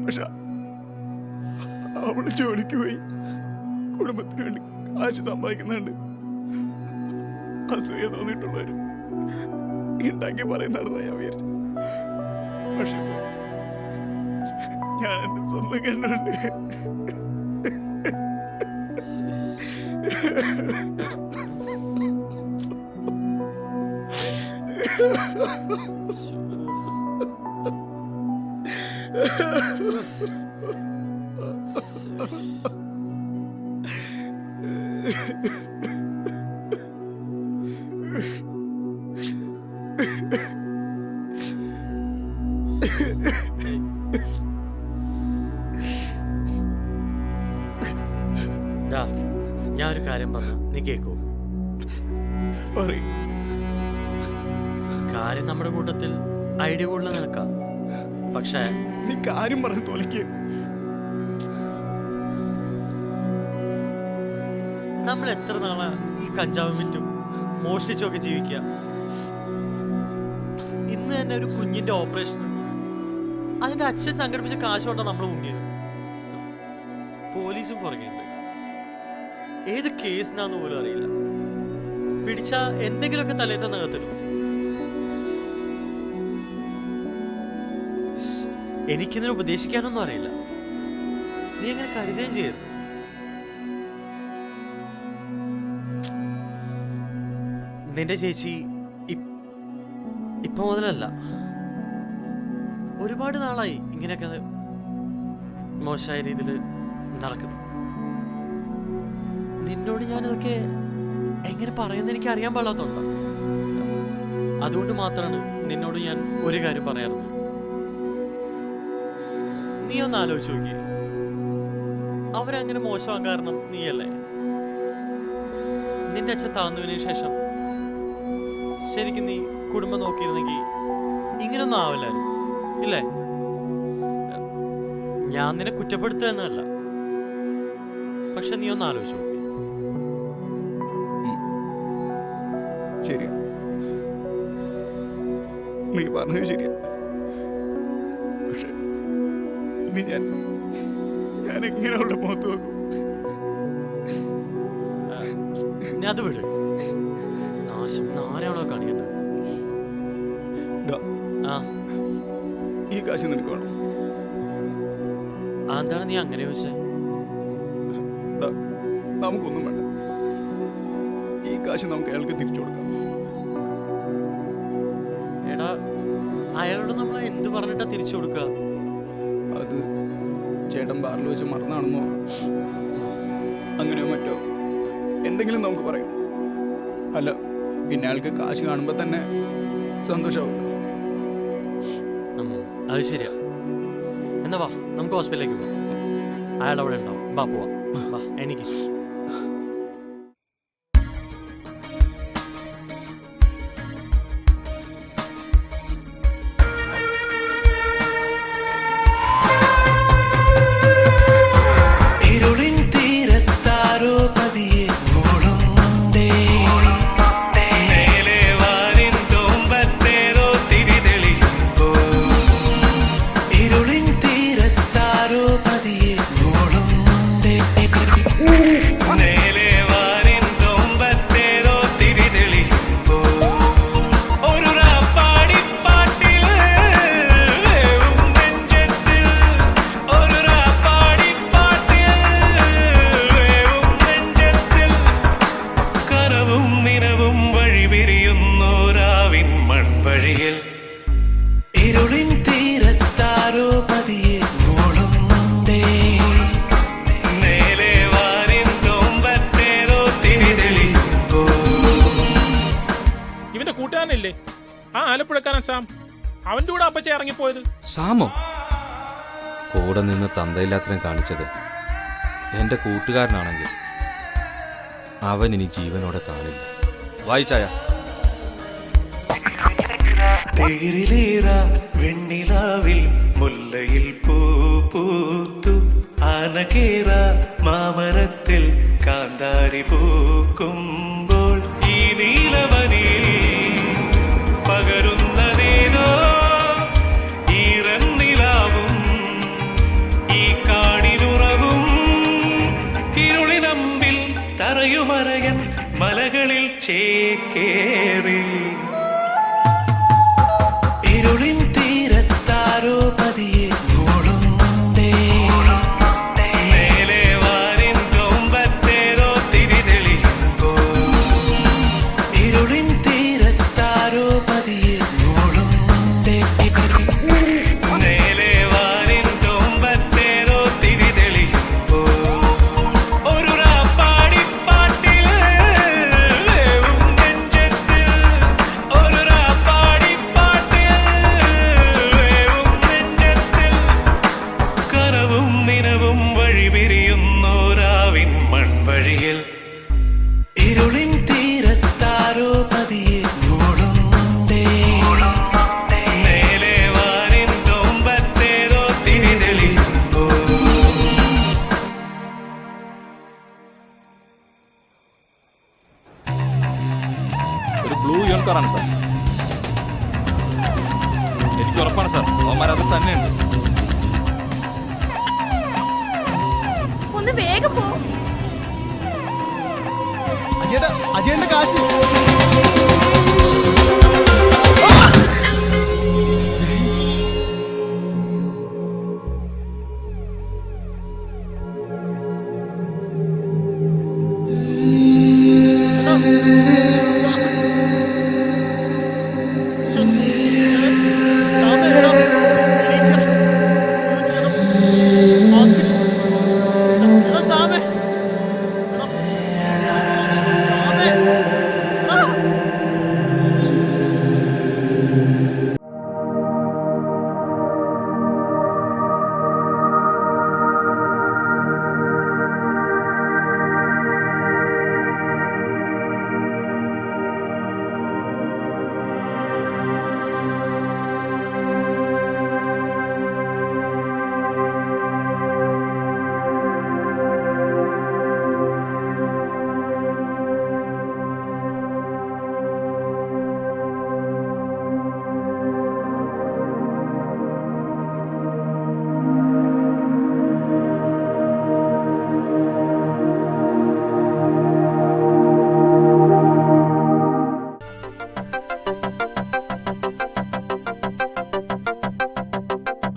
പക്ഷെ അവള് ജോലിക്ക് പോയി കുടുംബത്തിന് വേണ്ടി കാശ് സമ്പാദിക്കുന്നുണ്ട്. അസൂയ തോന്നിയിട്ടുള്ളവരും ഉണ്ടാക്കി പറയുന്നതാണെന്ന് ഞാൻ വിചാരിച്ചു. പക്ഷെ ഞാൻ എന്റെ സ്വന്തം കണ്ടുണ്ട്. ഞാനൊരു കാര്യം പറഞ്ഞു, നീ കേക്കൂ? കാര്യം നമ്മുടെ കൂട്ടത്തിൽ ഐഡിയ കൂടുതൽ നിൽക്കാം, പക്ഷേ നീ കാര്യം പറഞ്ഞു തോലിക്ക്. നമ്മൾ എത്ര നാളാ ഈ കഞ്ചാവ് വിറ്റും മോഷ്ടിച്ചൊക്കെ ജീവിക്കുക? ഇന്ന് തന്നെ ഒരു കുഞ്ഞിന്റെ ഓപ്പറേഷൻ, അതിന്റെ അച്ഛൻ സംഘടിപ്പിച്ച കാശ് കൊണ്ടാണ് നമ്മൾ മുങ്ങിയത്. പോലീസും പുറകെയുണ്ട്. ഏത് കേസിനാന്ന് പോലും അറിയില്ല. പിടിച്ച എന്തെങ്കിലുമൊക്കെ തലേത്ത നകത്തിലും. എനിക്കിതിനെ ഉപദേശിക്കാനൊന്നും അറിയില്ല. നീ എങ്ങനെ കരുതുകയും ചെയ്യരുത്. നിന്റെ ചേച്ചി ഇപ്പൊ മുതലല്ല, ഒരുപാട് നാളായി ഇങ്ങനെയൊക്കെ മോശമായ രീതിയിൽ നടക്കുന്നു. നിന്നോട് ഞാനതൊക്കെ എങ്ങനെ പറയുന്നത് എനിക്ക് അറിയാൻ പാടാത്തോണ്ട. അതുകൊണ്ട് മാത്രമാണ് നിന്നോട് ഞാൻ ഒരു കാര്യം പറയാറുള്ളത്. നീ ഒന്ന് ആലോചിച്ച് നോക്കി, അവരങ്ങനെ മോശമാകാൻ കാരണം നീയല്ലേ? നിന്റെ അച്ഛൻ താഴ്ന്നതിന് ശേഷം ശരിക്കും നീ കുടുംബം നോക്കിയിരുന്നെങ്കിൽ ഇങ്ങനൊന്നും ആവില്ലായിരുന്നു, ഇല്ലേ? ഞാൻ നിന്നെ കുറ്റപ്പെടുത്തുക എന്നല്ല, പക്ഷെ നീ ഒന്ന് ആലോചിച്ചു നോക്കി. ശരി, നീ പറഞ്ഞത് ശരിയാ. പക്ഷെ ഇനി ഞാൻ എങ്ങനെ അവളുടെ മുഖത്ത് നോക്കും? നീ അത് വിട്. നാശം ആരാണോ കാണിക്കണ്ട. ഈ കാശ് നിനക്ക് വേണം. എന്താണ് നീ അങ്ങനെ ചോദിച്ചേ? നമുക്കൊന്നും വേണ്ട. ഈ കാശ് നമുക്ക് അയാൾക്ക് തിരിച്ചു കൊടുക്കാം. എടാ, അയാളോട് നമ്മൾ എന്ത് പറഞ്ഞിട്ടാ തിരിച്ചു കൊടുക്കുക? അത് ചേട്ടൻ ബാറിൽ വെച്ച് മറന്നാണെന്നോ അങ്ങനെയോ മറ്റോ എന്തെങ്കിലും നമുക്ക് പറയാം. അല്ല, പിന്നെ അയാൾക്ക് കാശ് കാണുമ്പോൾ തന്നെ സന്തോഷമാവും. അത് ശരിയാ. എന്നാ വാ, നമുക്ക് ഹോസ്പിറ്റലിലേക്ക് പോവാം. അയാൾ അവിടെ ഉണ്ടാവും. വാ പോവാം. വാ, എനിക്ക് സാം, അവന്റെ കൂടെ അപ്പച്ച ഇറങ്ങിപ്പോയത്. സാമോ? കൂടെ നിന്ന് തന്തയില്ലാത്തരം കാണിച്ചത് എന്റെ കൂട്ടുകാരനാണെങ്കിൽ അവൻ ഇനി ജീവനോടെ കാണില്ല. വായിച്ചായ വെണ്ണിലാവിൽ മുല്ലയിൽ പൂ പൂത്തു, ആനകേറ മാമരത്തിൽ കാന്താരി പൂക്കുമ്പോൾ ഈ നീലവനിൽ പകരുന്നതേതോ ഈറന്നിലാവും ഈ കാടിലുറവും ഇരുളിനമ്പിൽ തറയുമറയൻ മലകളിൽ ചേക്കേറി ഇരുളിൻ തീരത്താരോ പതിയെ മൂടുന്നുണ്ടേ മേലെ വാരിൻ കൊമ്പത്തേതോ തിരി തെളിയുമ്പോ ഇരുളിൻ തീരത്താരോ പതിയെ മൂടുന്നുണ്ടേ മേലെ വാരിൻ കൊമ്പത്തേതോ തിരി തെളിയുമ്പോ ഒരു റാപ്പാടിപ്പാട്ട് ഇരുളിൻ തീരത്താരോ പതിയെ മൂടുന്നുണ്ടേ മേലെ വാനിൻ തുമ്പത്തേതോ തിരി തെളിയുമ്പോ ഒരു ബ്ലൂ യൂൺ കാറാണ് സാർ. എനിക്ക് ഉറപ്പാണ് സാർ, അവന്മാരത് തന്നെയുണ്ട്. ഒന്ന് വേഗം പോ. അജയന്റെ കാശ്.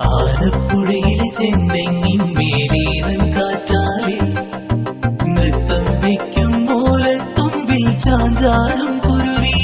ആലപ്പുഴയിലെ ചെന്തെങ്ങിൻ വേലീറൻ കാറ്റാലി നൃത്തം വയ്ക്കും പോലെ തുമ്പിൽ ചാഞ്ചാടും കുരുവി